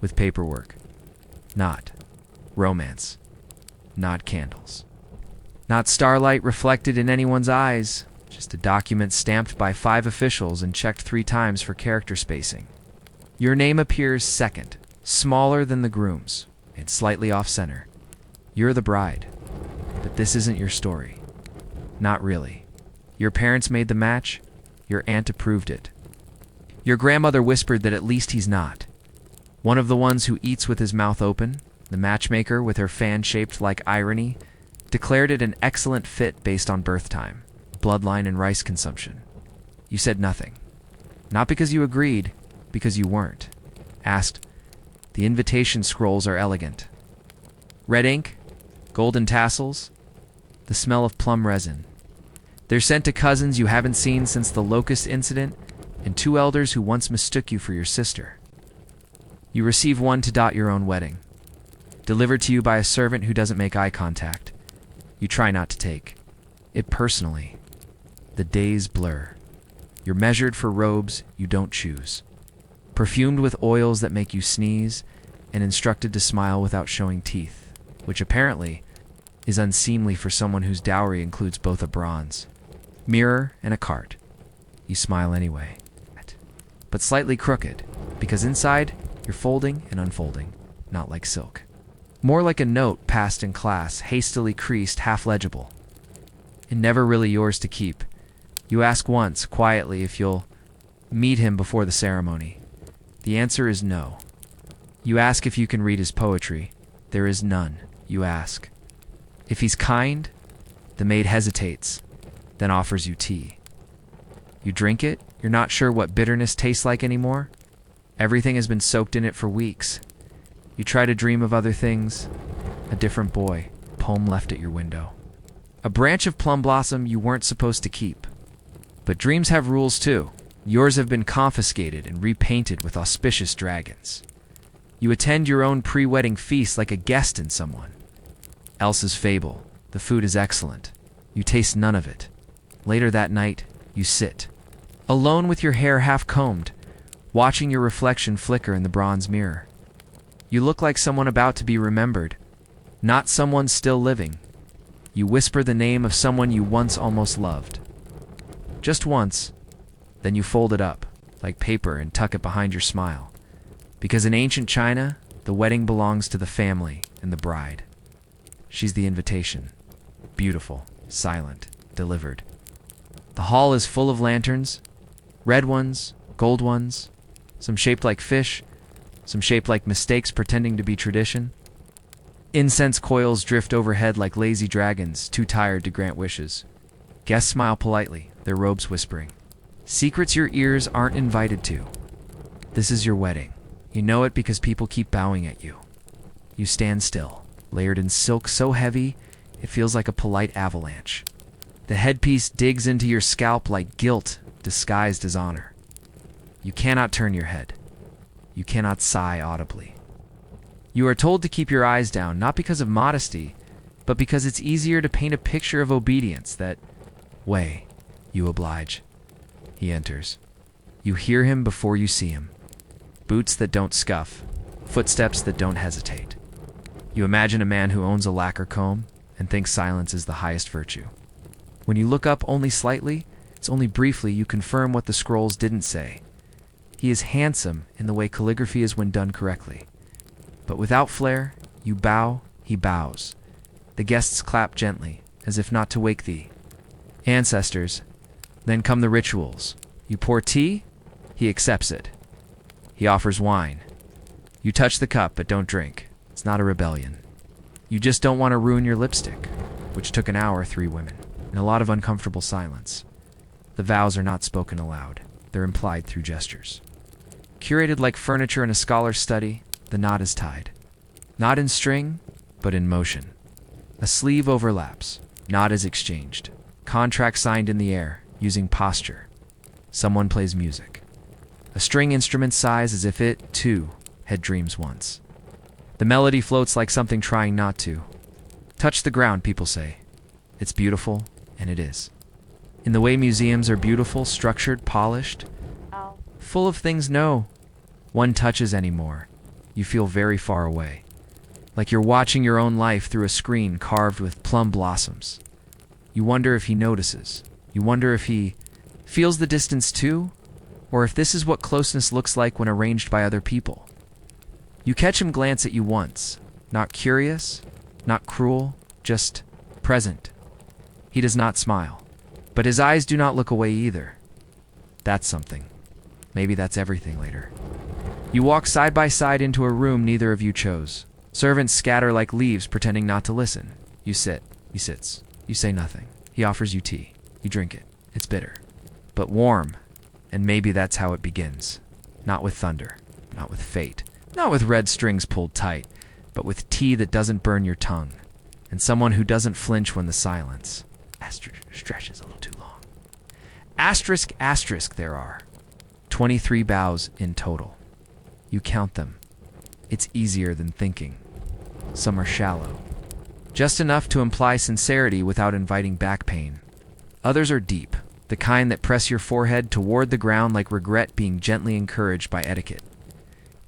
with paperwork. Not romance. Not candles. Not starlight reflected in anyone's eyes, just a document stamped by 5 officials and checked 3 times for character spacing. Your name appears second, smaller than the grooms, and slightly off-center. You're the bride, but this isn't your story. Not really. Your parents made the match, your aunt approved it. Your grandmother whispered that at least he's not. One of the ones who eats with his mouth open, the matchmaker with her fan shaped like irony, declared it an excellent fit based on birth time, bloodline, and rice consumption. You said nothing. Not because you agreed, because you weren't. Asked, the invitation scrolls are elegant. Red ink, golden tassels, the smell of plum resin. They're sent to cousins you haven't seen since the locust incident, and 2 elders who once mistook you for your sister. You receive one to dot your own wedding, delivered to you by a servant who doesn't make eye contact. You try not to take it personally. The days blur. You're measured for robes you don't choose, perfumed with oils that make you sneeze, and instructed to smile without showing teeth, which apparently is unseemly for someone whose dowry includes both a bronze mirror and a cart. You smile anyway, but slightly crooked, because inside you're folding and unfolding, not like silk. More like a note passed in class, hastily creased, half legible. And never really yours to keep. You ask once, quietly, if you'll meet him before the ceremony. The answer is no. You ask if you can read his poetry. There is none, you ask. If he's kind, the maid hesitates, then offers you tea. You drink it, you're not sure what bitterness tastes like anymore. Everything has been soaked in it for weeks. You try to dream of other things. A different boy, poem left at your window. A branch of plum blossom you weren't supposed to keep. But dreams have rules too. Yours have been confiscated and repainted with auspicious dragons. You attend your own pre-wedding feast like a guest in someone else's fable. The food is excellent. You taste none of it. Later that night, you sit, alone with your hair half combed, watching your reflection flicker in the bronze mirror. You look like someone about to be remembered, not someone still living. You whisper the name of someone you once almost loved. Just once, then you fold it up, like paper, and tuck it behind your smile. Because in ancient China, the wedding belongs to the family and the bride. She's the invitation. Beautiful, silent, delivered. The hall is full of lanterns, red ones, gold ones, some shaped like fish, some shaped like mistakes pretending to be tradition. Incense coils drift overhead like lazy dragons, too tired to grant wishes. Guests smile politely, their robes whispering. Secrets your ears aren't invited to. This is your wedding. You know it because people keep bowing at you. You stand still, layered in silk so heavy it feels like a polite avalanche. The headpiece digs into your scalp like guilt disguised as honor. You cannot turn your head. You cannot sigh audibly. You are told to keep your eyes down, not because of modesty, but because it's easier to paint a picture of obedience that way. You oblige. He enters. You hear him before you see him. Boots that don't scuff, footsteps that don't hesitate. You imagine a man who owns a lacquer comb and thinks silence is the highest virtue. When you look up only slightly, it's only briefly, you confirm what the scrolls didn't say. He is handsome in the way calligraphy is when done correctly. But without flair, you bow, he bows. The guests clap gently, as if not to wake thee. Ancestors. Then come the rituals. You pour tea, he accepts it. He offers wine. You touch the cup but don't drink. It's not a rebellion. You just don't want to ruin your lipstick, which took an hour, 3 women, and a lot of uncomfortable silence. The vows are not spoken aloud. They're implied through gestures. Curated like furniture in a scholar's study, the knot is tied. Not in string, but in motion. A sleeve overlaps. Knot is exchanged. Contract signed in the air, using posture. Someone plays music. A string instrument sighs as if it, too, had dreams once. The melody floats like something trying not to. Touch the ground, people say. It's beautiful, and it is. In the way museums are beautiful, structured, polished, full of things no one touches anymore, you feel very far away. Like you're watching your own life through a screen carved with plum blossoms. You wonder if he notices. You wonder if he feels the distance too, or if this is what closeness looks like when arranged by other people. You catch him glance at you once, not curious, not cruel, just present. He does not smile, but his eyes do not look away either. That's something. Maybe that's everything later. You walk side by side into a room neither of you chose. Servants scatter like leaves, pretending not to listen. You sit. He sits. You say nothing. He offers you tea. You drink it. It's bitter, but warm, and maybe that's how it begins. Not with thunder, not with fate, not with red strings pulled tight, but with tea that doesn't burn your tongue, and someone who doesn't flinch when the silence stretches a little too long. Asterisk, asterisk there are. 23 bows in total. You count them. It's easier than thinking. Some are shallow. Just enough to imply sincerity without inviting back pain. Others are deep, the kind that press your forehead toward the ground like regret being gently encouraged by etiquette.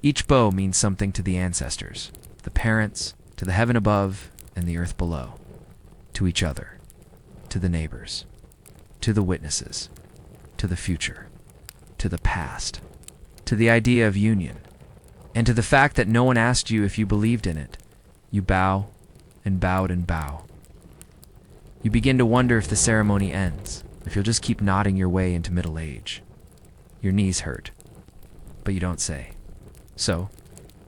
Each bow means something to the ancestors, the parents, to the heaven above and the earth below, to each other, to the neighbors, to the witnesses, to the future, to the past, to the idea of union, and to the fact that no one asked you if you believed in it. You bow and bowed and bow. You begin to wonder if the ceremony ends, if you'll just keep nodding your way into middle age. Your knees hurt, but you don't say. So,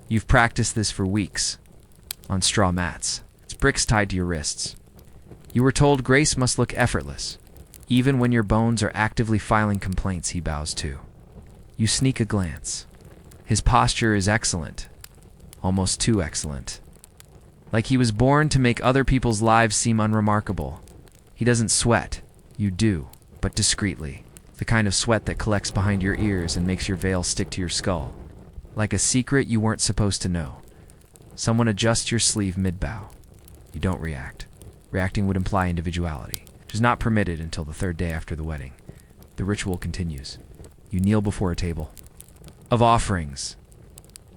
you've practiced this for weeks, on straw mats. It's bricks tied to your wrists. You were told grace must look effortless. Even when your bones are actively filing complaints, he bows too. You sneak a glance. His posture is excellent, almost too excellent. Like he was born to make other people's lives seem unremarkable. He doesn't sweat. You do, but discreetly. The kind of sweat that collects behind your ears and makes your veil stick to your skull. Like a secret you weren't supposed to know. Someone adjusts your sleeve mid-bow. You don't react. Reacting would imply individuality, which is not permitted until the 3rd day after the wedding. The ritual continues. You kneel before a table of offerings.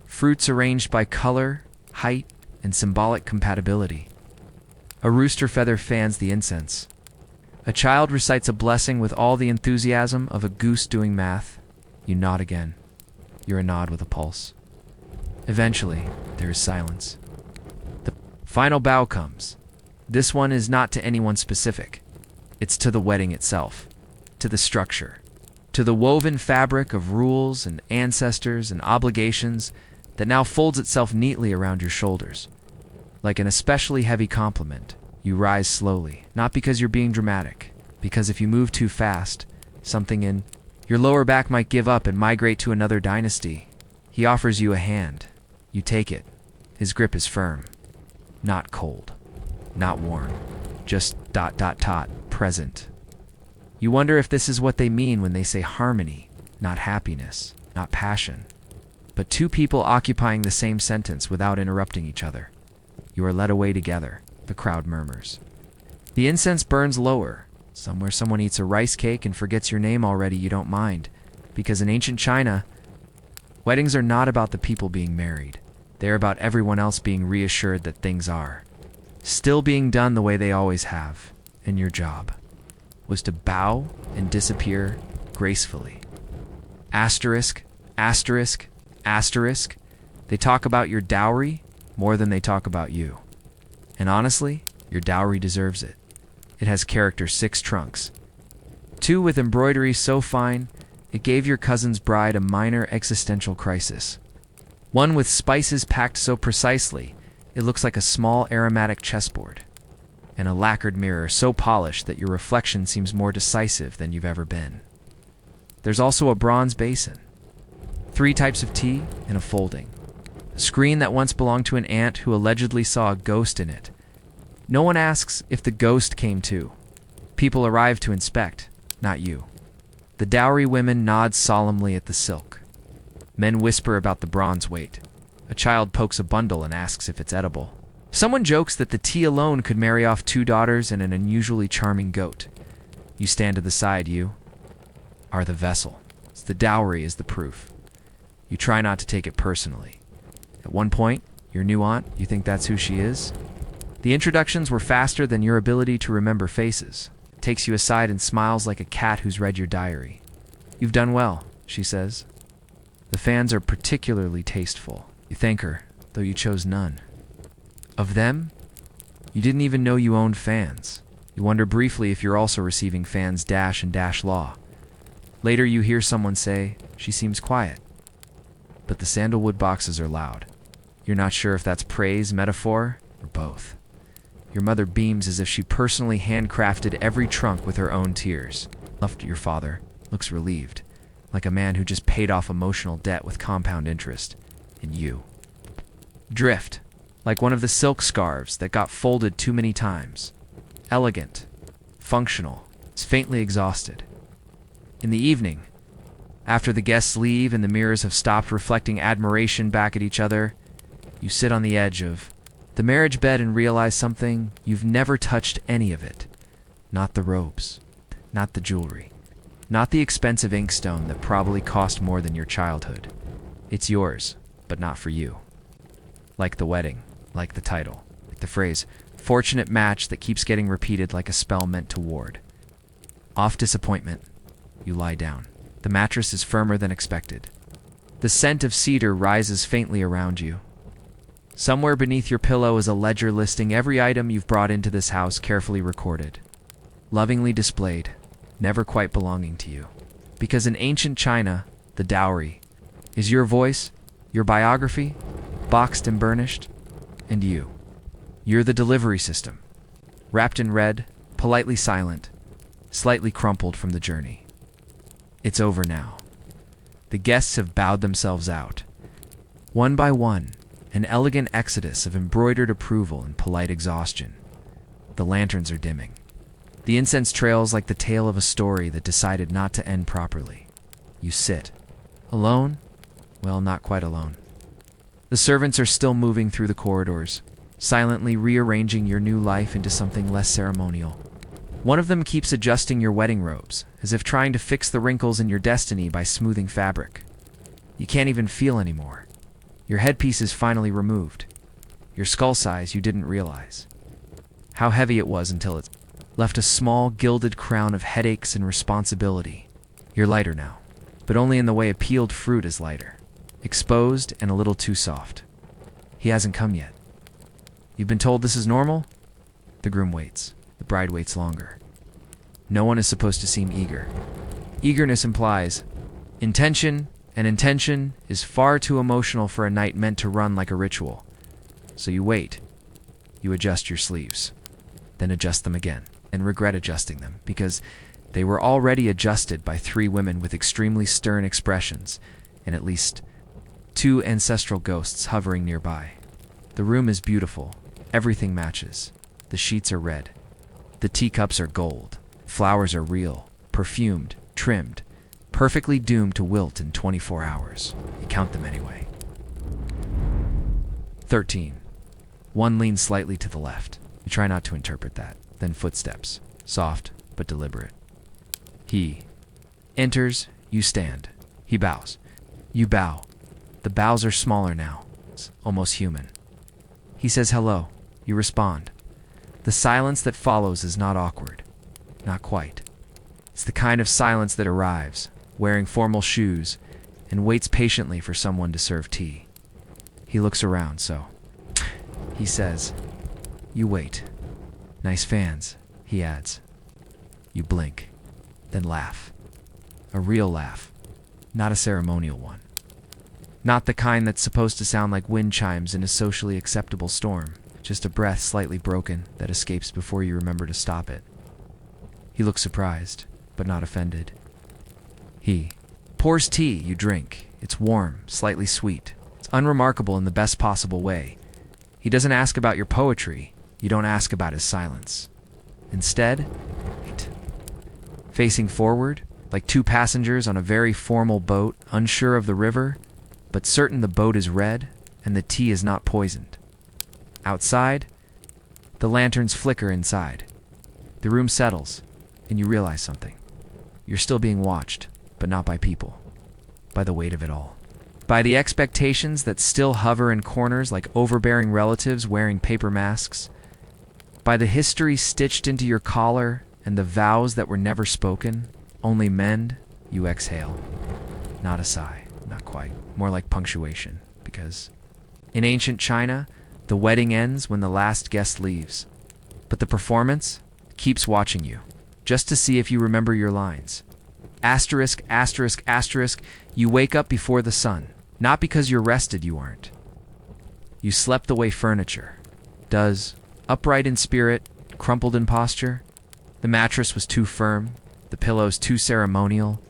Fruits arranged by color, height, and symbolic compatibility. A rooster feather fans the incense. A child recites a blessing with all the enthusiasm of a goose doing math. You nod again. You're a nod with a pulse. Eventually, there is silence. The final bow comes. This one is not to anyone specific. It's to the wedding itself, to the structure, to the woven fabric of rules and ancestors and obligations that now folds itself neatly around your shoulders. Like an especially heavy compliment, you rise slowly, not because you're being dramatic, because if you move too fast, something in your lower back might give up and migrate to another dynasty. He offers you a hand. You take it. His grip is firm, not cold, not warm, just ... present. You wonder if this is what they mean when they say harmony, not happiness, not passion, but two people occupying the same sentence without interrupting each other. You are led away together, the crowd murmurs. The incense burns lower. Somewhere someone eats a rice cake and forgets your name already. You don't mind, because in ancient China, weddings are not about the people being married. They're about everyone else being reassured that things are still being done the way they always have. And your job was to bow and disappear gracefully. Asterisk, asterisk, asterisk. They talk about your dowry more than they talk about you. And honestly, your dowry deserves it. It has character 6 trunks, Two with embroidery so fine, it gave your cousin's bride a minor existential crisis. One with spices packed so precisely, it looks like a small aromatic chessboard. And a lacquered mirror so polished that your reflection seems more decisive than you've ever been. There's also a bronze basin, 3 types of tea, and a folding. A screen that once belonged to an aunt who allegedly saw a ghost in it. No one asks if the ghost came too. People arrive to inspect, not you. The dowry women nod solemnly at the silk. Men whisper about the bronze weight. A child pokes a bundle and asks if it's edible. Someone jokes that the tea alone could marry off 2 daughters and an unusually charming goat. You stand to the side, you are the vessel. The dowry is the proof. You try not to take it personally. At one point, your new aunt, you think that's who she is? The introductions were faster than your ability to remember faces. Takes you aside and smiles like a cat who's read your diary. You've done well, she says. The fans are particularly tasteful. You thank her, though you chose none. Of them, you didn't even know you owned fans. You wonder briefly if you're also receiving fans dash and dash law. Later you hear someone say, she seems quiet. But the sandalwood boxes are loud. You're not sure if that's praise, metaphor, or both. Your mother beams as if she personally handcrafted every trunk with her own tears. Your father looks relieved, like a man who just paid off emotional debt with compound interest. And you drift, like one of the silk scarves that got folded too many times. Elegant, functional, it's faintly exhausted. In the evening, after the guests leave and the mirrors have stopped reflecting admiration back at each other, you sit on the edge of the marriage bed and realize something: you've never touched any of it. Not the robes, not the jewelry, not the expensive inkstone that probably cost more than your childhood. It's yours, but not for you. Like the wedding, like the title, like the phrase, fortunate match that keeps getting repeated like a spell meant to ward. Off disappointment, you lie down. The mattress is firmer than expected. The scent of cedar rises faintly around you. Somewhere beneath your pillow is a ledger listing every item you've brought into this house, carefully recorded, lovingly displayed, never quite belonging to you. Because in ancient China, the dowry is your voice, your biography, boxed and burnished, and you. You're the delivery system, wrapped in red, politely silent, slightly crumpled from the journey. It's over now. The guests have bowed themselves out. One by one, an elegant exodus of embroidered approval and polite exhaustion. The lanterns are dimming. The incense trails like the tale of a story that decided not to end properly. You sit. Alone? Well, not quite alone. The servants are still moving through the corridors, silently rearranging your new life into something less ceremonial. One of them keeps adjusting your wedding robes, as if trying to fix the wrinkles in your destiny by smoothing fabric. You can't even feel anymore. Your headpiece is finally removed. Your skull size you didn't realize. How heavy it was until it left a small gilded crown of headaches and responsibility. You're lighter now, but only in the way a peeled fruit is lighter. Exposed and a little too soft. He hasn't come yet. You've been told this is normal? The groom waits. The bride waits longer. No one is supposed to seem eager. Eagerness implies intention, and intention is far too emotional for a night meant to run like a ritual. So you wait. You adjust your sleeves, then adjust them again, and regret adjusting them, because they were already adjusted by 3 women with extremely stern expressions, and at least 2 ancestral ghosts hovering nearby. The room is beautiful. Everything matches. The sheets are red. The teacups are gold. Flowers are real, perfumed, trimmed, perfectly doomed to wilt in 24 hours. You count them anyway. 13. One leans slightly to the left. You try not to interpret that. Then footsteps, soft but deliberate. He enters, you stand. He bows. You bow. The bows are smaller now. It's almost human. He says hello. You respond. The silence that follows is not awkward. Not quite. It's the kind of silence that arrives, wearing formal shoes, and waits patiently for someone to serve tea. He looks around, so he says, you wait. Nice fans, he adds. You blink. then laugh. A real laugh, not a ceremonial one. Not the kind that's supposed to sound like wind chimes in a socially acceptable storm, just a breath slightly broken that escapes before you remember to stop it. He looks surprised, but not offended. He pours tea you drink. It's warm, slightly sweet. It's unremarkable in the best possible way. He doesn't ask about your poetry. You don't ask about his silence. Instead, facing forward, like two passengers on a very formal boat, unsure of the river, but certain the boat is red and the tea is not poisoned. Outside, the lanterns flicker inside. The room settles, and you realize something. You're still being watched, but not by people. By the weight of it all. By the expectations that still hover in corners like overbearing relatives wearing paper masks. By the history stitched into your collar and the vows that were never spoken, only mend, you exhale. Not a sigh, not quite. More like punctuation, because in ancient China, the wedding ends when the last guest leaves. But the performance keeps watching you, just to see if you remember your lines. Asterisk, asterisk, asterisk, you wake up before the sun. Not because you're rested, you aren't. You slept the way furniture does, upright in spirit, crumpled in posture. The mattress was too firm, the pillows too ceremonial,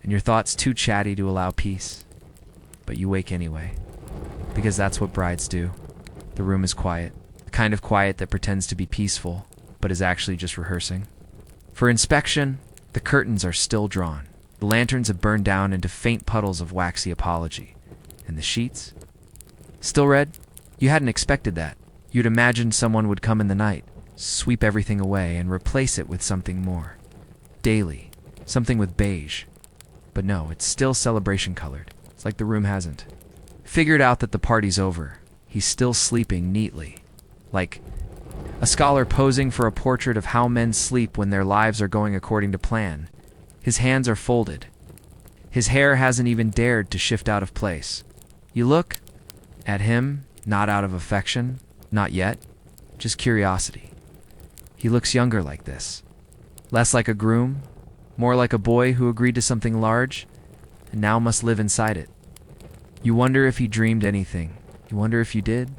and your thoughts too chatty to allow peace. But you wake anyway, because that's what brides do. The room is quiet, the kind of quiet that pretends to be peaceful, but is actually just rehearsing. For inspection, the curtains are still drawn. The lanterns have burned down into faint puddles of waxy apology. And the sheets? Still red? You hadn't expected that. You'd imagined someone would come in the night, sweep everything away, and replace it with something more. Daily. Something with beige. But no, it's still celebration colored. It's like the room hasn't figured out that the party's over. He's still sleeping neatly. Like a scholar posing for a portrait of how men sleep when their lives are going according to plan. His hands are folded. His hair hasn't even dared to shift out of place. You look at him, not out of affection, not yet, just curiosity. He looks younger like this. Less like a groom, more like a boy who agreed to something large, and now must live inside it. You wonder if he dreamed anything. You wonder if you did.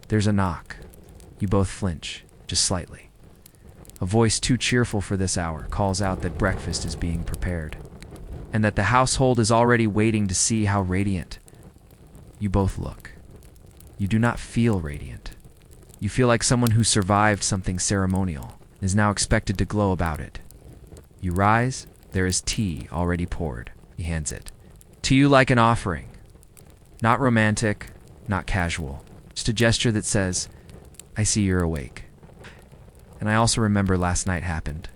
There's a knock. You both flinch, just slightly. A voice too cheerful for this hour calls out that breakfast is being prepared, and that the household is already waiting to see how radiant. You both look. You do not feel radiant. You feel like someone who survived something ceremonial and is now expected to glow about it. You rise. There is tea already poured. He hands it to you like an offering. Not romantic, not casual. Just a gesture that says, I see you're awake. And I also remember last night happened.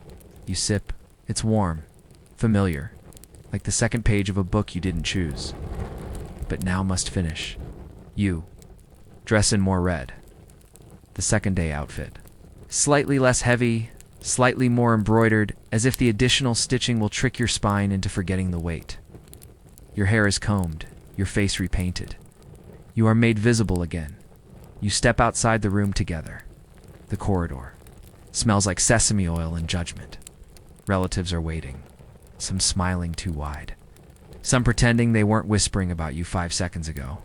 You sip. It's warm. Familiar. Like the second page of a book you didn't choose. But now must finish. You. Dress in more red. The second day outfit. Slightly less heavy, slightly more embroidered, as if the additional stitching will trick your spine into forgetting the weight. Your hair is combed, your face repainted. You are made visible again. You step outside the room together. The corridor. Smells like sesame oil and judgment. Relatives are waiting. Some smiling too wide. Some pretending they weren't whispering about you 5 seconds ago.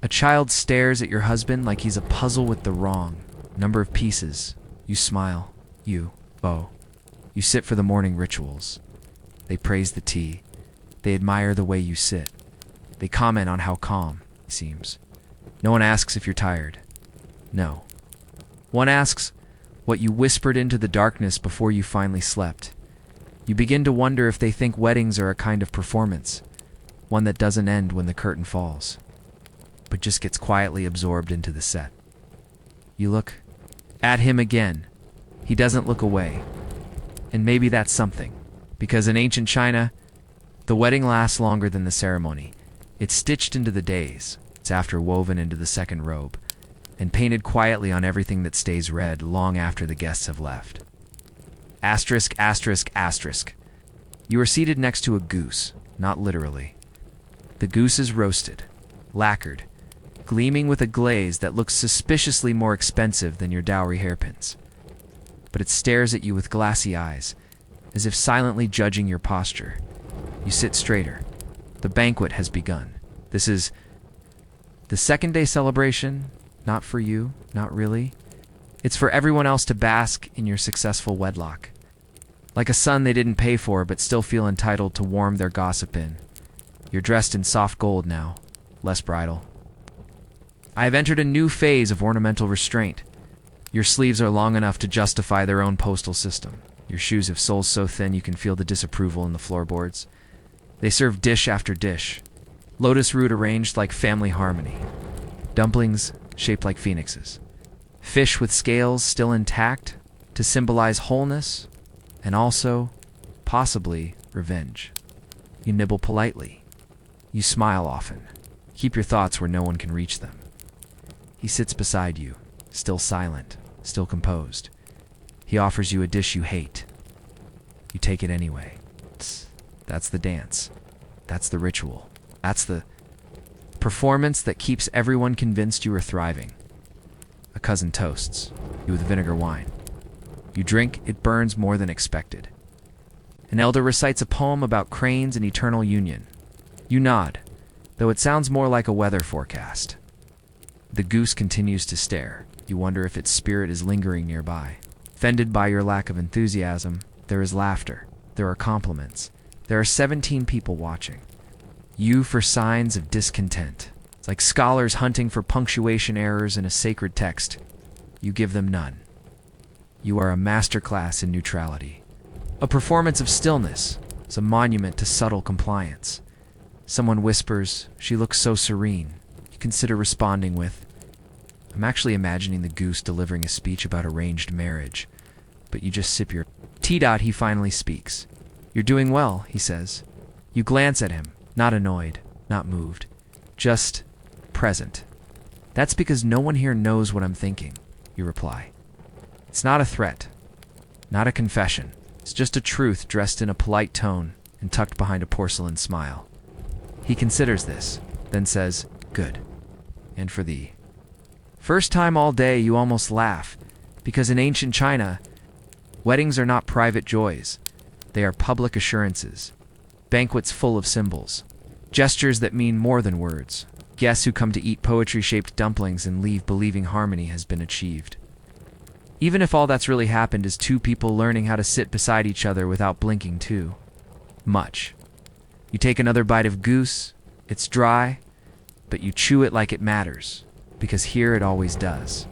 A child stares at your husband like he's a puzzle with the wrong number of pieces. You smile. You sit for the morning rituals. They praise the tea. They admire the way you sit. They comment on how calm he seems. No one asks if you're tired. No. One asks what you whispered into the darkness before you finally slept. You begin to wonder if they think weddings are a kind of performance, one that doesn't end when the curtain falls, but just gets quietly absorbed into the set. You look at him again. He doesn't look away. And maybe that's something, because in ancient China, the wedding lasts longer than the ceremony. It's stitched into the days. It's after woven into the second robe, and painted quietly on everything that stays red long after the guests have left. Asterisk, asterisk, asterisk. You are seated next to a goose, not literally. The goose is roasted, lacquered, gleaming with a glaze that looks suspiciously more expensive than your dowry hairpins. But it stares at you with glassy eyes, as if silently judging your posture. You sit straighter. The banquet has begun. This is the second day celebration, not for you, not really. It's for everyone else to bask in your successful wedlock. Like a son they didn't pay for but still feel entitled to warm their gossip in. You're dressed in soft gold now, less bridal. I have entered a new phase of ornamental restraint. Your sleeves are long enough to justify their own postal system. Your shoes have soles so thin you can feel the disapproval in the floorboards. They serve dish after dish. Lotus root arranged like family harmony. Dumplings shaped like phoenixes. Fish with scales still intact to symbolize wholeness and also, possibly, revenge. You nibble politely. You smile often. Keep your thoughts where no one can reach them. He sits beside you, still silent, still composed. He offers you a dish you hate. You take it anyway. That's the dance. That's the ritual. That's the performance that keeps everyone convinced you are thriving. A cousin toasts you with vinegar wine. You drink, it burns more than expected. An elder recites a poem about cranes and eternal union. You nod, though it sounds more like a weather forecast. The goose continues to stare. You wonder if its spirit is lingering nearby. Offended by your lack of enthusiasm, there is laughter. There are compliments. There are 17 people watching. You for signs of discontent. It's like scholars hunting for punctuation errors in a sacred text. You give them none. You are a masterclass in neutrality. A performance of stillness. It's a monument to subtle compliance. Someone whispers, "She looks so serene." You consider responding with, "I'm actually imagining the goose delivering a speech about arranged marriage." But you just sip your tea. He finally speaks. "You're doing well," he says. You glance at him, not annoyed, not moved, just present. "That's because no one here knows what I'm thinking," you reply. It's not a threat, not a confession. It's just a truth dressed in a polite tone and tucked behind a porcelain smile. He considers this, then says, "Good. And for thee." First time all day you almost laugh, because in ancient China, weddings are not private joys. They are public assurances, banquets full of symbols, gestures that mean more than words, guests who come to eat poetry-shaped dumplings and leave believing harmony has been achieved. Even if all that's really happened is two people learning how to sit beside each other without blinking too much. You take another bite of goose. It's dry, but you chew it like it matters, because here it always does.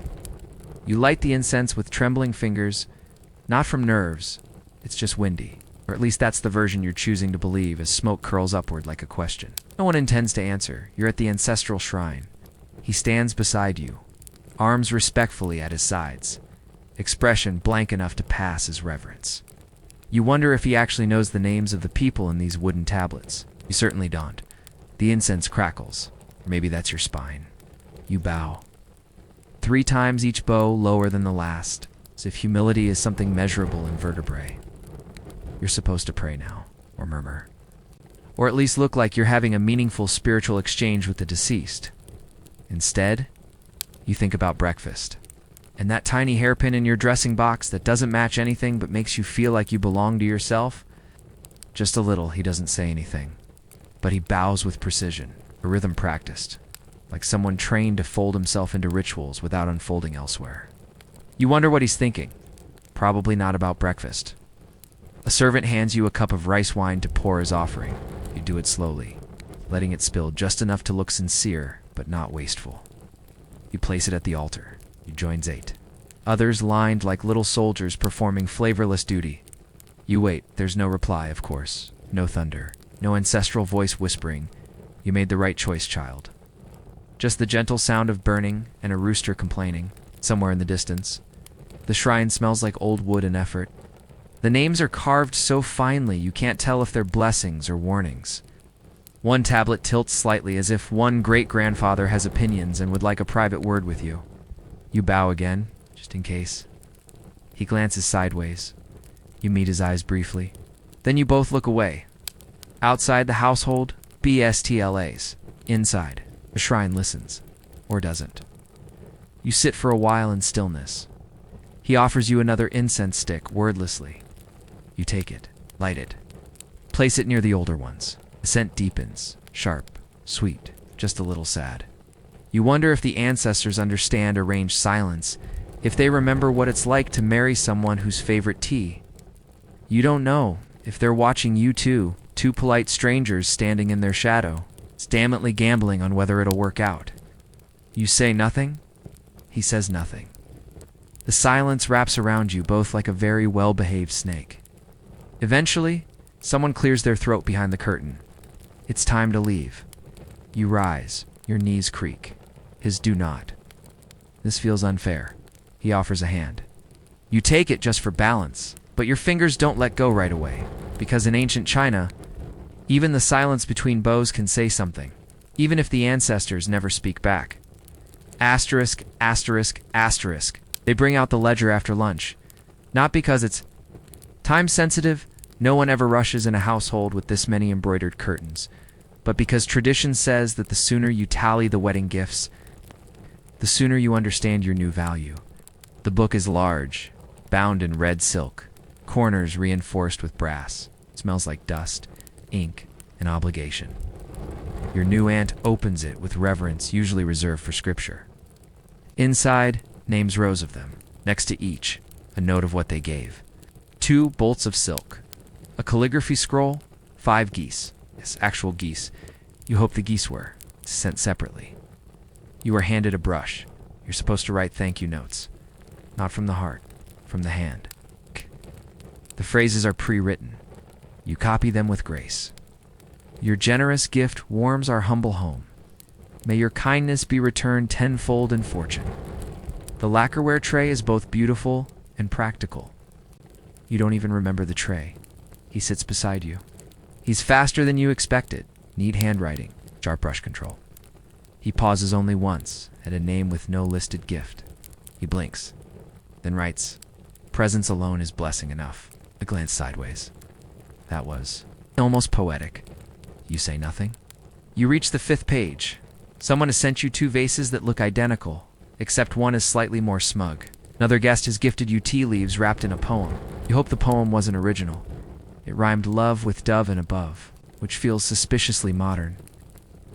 You light the incense with trembling fingers, not from nerves, it's just windy. Or at least that's the version you're choosing to believe as smoke curls upward like a question. No one intends to answer. You're at the ancestral shrine. He stands beside you, arms respectfully at his sides, expression blank enough to pass as reverence. You wonder if he actually knows the names of the people in these wooden tablets. You certainly don't. The incense crackles. Or maybe that's your spine. You bow. 3 times each bow lower than the last, as if humility is something measurable in vertebrae. You're supposed to pray now, or murmur. Or at least look like you're having a meaningful spiritual exchange with the deceased. Instead, you think about breakfast. And that tiny hairpin in your dressing box that doesn't match anything but makes you feel like you belong to yourself? Just a little, he doesn't say anything. But he bows with precision, a rhythm practiced, like someone trained to fold himself into rituals without unfolding elsewhere. You wonder what he's thinking. Probably not about breakfast. A servant hands you a cup of rice wine to pour as offering. You do it slowly, letting it spill just enough to look sincere, but not wasteful. You place it at the altar. You join 8. Others lined like little soldiers performing flavorless duty. You wait. There's no reply, of course. No thunder. No ancestral voice whispering, "You made the right choice, child." Just the gentle sound of burning and a rooster complaining, somewhere in the distance. The shrine smells like old wood and effort. The names are carved so finely you can't tell if they're blessings or warnings. One tablet tilts slightly as if one great-grandfather has opinions and would like a private word with you. You bow again, just in case. He glances sideways. You meet his eyes briefly. Then you both look away. Outside the household, BSTLAs. Inside, the shrine listens. Or doesn't. You sit for a while in stillness. He offers you another incense stick wordlessly. You take it, light it, place it near the older ones. The scent deepens, sharp, sweet, just a little sad. You wonder if the ancestors understand arranged silence, if they remember what it's like to marry someone whose favorite tea. You don't know if they're watching you two polite strangers standing in their shadow, damnately gambling on whether it'll work out. You say nothing? He says nothing. The silence wraps around you both like a very well-behaved snake. Eventually, someone clears their throat behind the curtain. It's time to leave. You rise, your knees creak. His do not. This feels unfair. He offers a hand. You take it just for balance, but your fingers don't let go right away, because in ancient China, even the silence between bows can say something, even if the ancestors never speak back. Asterisk, asterisk, asterisk. They bring out the ledger after lunch. Not because it's time-sensitive, no one ever rushes in a household with this many embroidered curtains, but because tradition says that the sooner you tally the wedding gifts, the sooner you understand your new value. The book is large, bound in red silk, corners reinforced with brass. It smells like dust, ink, and obligation. Your new aunt opens it with reverence usually reserved for scripture. Inside, names rows of them. Next to each, a note of what they gave. 2 bolts of silk. A calligraphy scroll, 5 geese. Yes, actual geese. You hope the geese were. Sent separately. You are handed a brush. You're supposed to write thank you notes. Not from the heart, from the hand. The phrases are pre-written. You copy them with grace. Your generous gift warms our humble home. May your kindness be returned tenfold in fortune. The lacquerware tray is both beautiful and practical. You don't even remember the tray. He sits beside you. He's faster than you expected. Neat handwriting, sharp brush control. He pauses only once at a name with no listed gift. He blinks, then writes, "Presence alone is blessing enough." A glance sideways. That was almost poetic. You say nothing. You reach the 5th page. Someone has sent you 2 vases that look identical, except one is slightly more smug. Another guest has gifted you tea leaves wrapped in a poem. You hope the poem wasn't original. It rhymed love with dove and above, which feels suspiciously modern.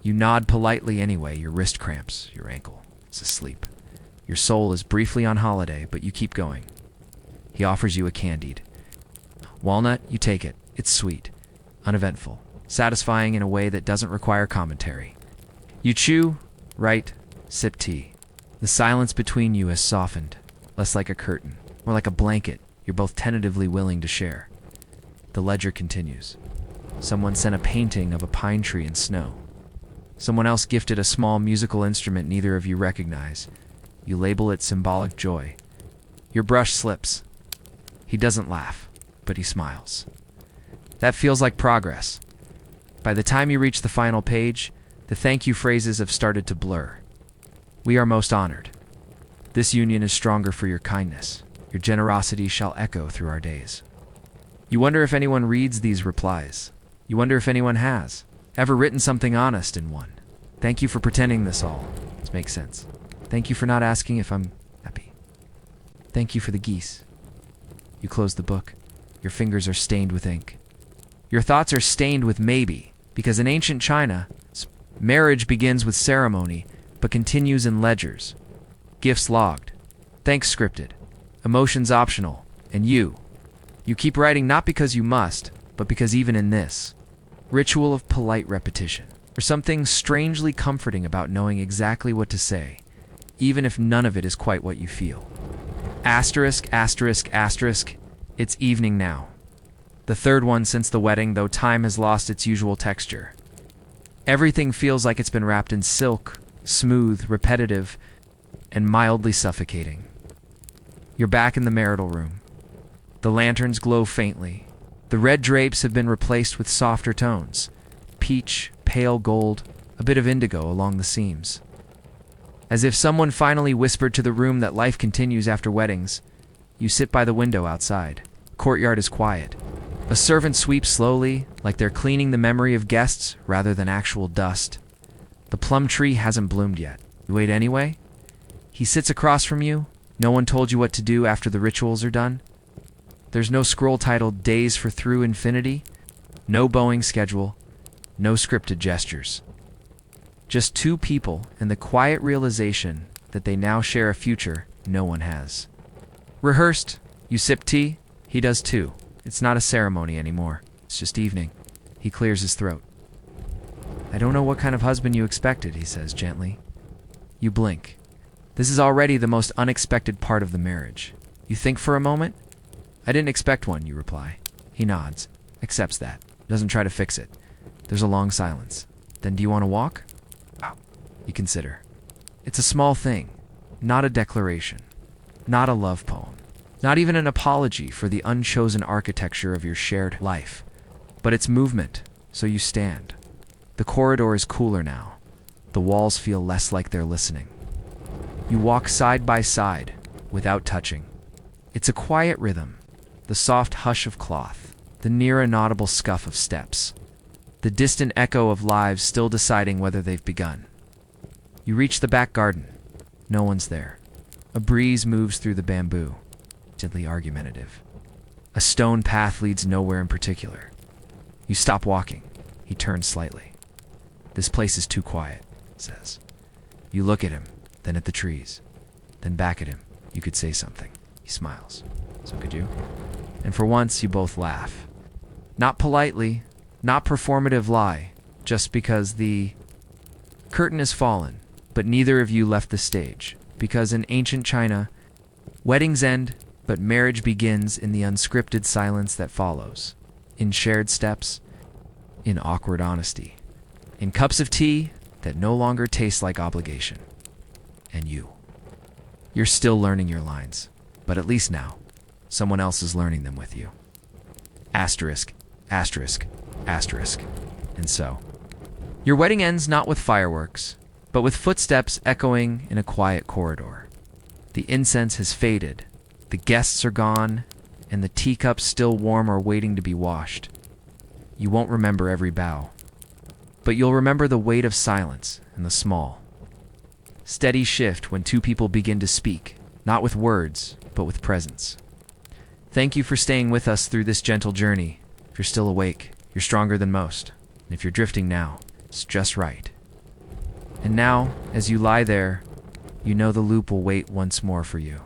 You nod politely anyway, your wrist cramps, your ankle is asleep. Your soul is briefly on holiday, but you keep going. He offers you a candied walnut. You take it. It's sweet, uneventful, satisfying in a way that doesn't require commentary. You chew, write, sip tea. The silence between you has softened, less like a curtain, more like a blanket you're both tentatively willing to share. The ledger continues. Someone sent a painting of a pine tree in snow. Someone else gifted a small musical instrument neither of you recognize. You label it symbolic joy. Your brush slips. He doesn't laugh, but he smiles. That feels like progress. By the time you reach the final page, the thank you phrases have started to blur. We are most honored. This union is stronger for your kindness. Your generosity shall echo through our days. You wonder if anyone reads these replies. You wonder if anyone has ever written something honest in one. Thank you for pretending this all. This makes sense. Thank you for not asking if I'm happy. Thank you for the geese. You close the book. Your fingers are stained with ink. Your thoughts are stained with maybe, because in ancient China, marriage begins with ceremony, but continues in ledgers. Gifts logged. Thanks scripted. Emotions optional. And you keep writing not because you must, but because even in this ritual of polite repetition, there's something strangely comforting about knowing exactly what to say, even if none of it is quite what you feel. Asterisk, asterisk, asterisk. It's evening now. The 3rd one since the wedding, though time has lost its usual texture. Everything feels like it's been wrapped in silk, smooth, repetitive, and mildly suffocating. You're back in the marital room. The lanterns glow faintly. The red drapes have been replaced with softer tones. Peach, pale gold, a bit of indigo along the seams. As if someone finally whispered to the room that life continues after weddings, you sit by the window outside. Courtyard is quiet. A servant sweeps slowly, like they're cleaning the memory of guests rather than actual dust. The plum tree hasn't bloomed yet. You wait anyway? He sits across from you. No one told you what to do after the rituals are done. There's no scroll titled Days for Through Infinity, no Boeing schedule, no scripted gestures. Just two people and the quiet realization that they now share a future no one has. Rehearsed, you sip tea, he does too. It's not a ceremony anymore. It's just evening. He clears his throat. I don't know what kind of husband you expected, he says gently. You blink. This is already the most unexpected part of the marriage. You think for a moment? I didn't expect one, you reply. He nods, accepts that, doesn't try to fix it. There's a long silence. Then do you want to walk? You consider. It's a small thing, not a declaration, not a love poem, not even an apology for the unchosen architecture of your shared life. But it's movement, so you stand. The corridor is cooler now. The walls feel less like they're listening. You walk side by side, without touching. It's a quiet rhythm, the soft hush of cloth, the near inaudible scuff of steps, the distant echo of lives still deciding whether they've begun. You reach the back garden. No one's there. A breeze moves through the bamboo, gently argumentative. A stone path leads nowhere in particular. You stop walking. He turns slightly. This place is too quiet, he says. You look at him, then at the trees, then back at him. You could say something. He smiles. So could you? And for once, you both laugh. Not politely, not performative lie, just because the curtain has fallen, but neither of you left the stage, because in ancient China, weddings end, but marriage begins in the unscripted silence that follows, in shared steps, in awkward honesty, in cups of tea that no longer taste like obligation. And you're still learning your lines, but at least now, someone else is learning them with you. Asterisk, asterisk, asterisk. And so, your wedding ends not with fireworks, but with footsteps echoing in a quiet corridor. The incense has faded, the guests are gone, and the teacups still warm or waiting to be washed. You won't remember every bow, but you'll remember the weight of silence and the small, steady shift when two people begin to speak, not with words, but with presence. Thank you for staying with us through this gentle journey. If you're still awake, you're stronger than most. And if you're drifting now, it's just right. And now, as you lie there, you know the loop will wait once more for you.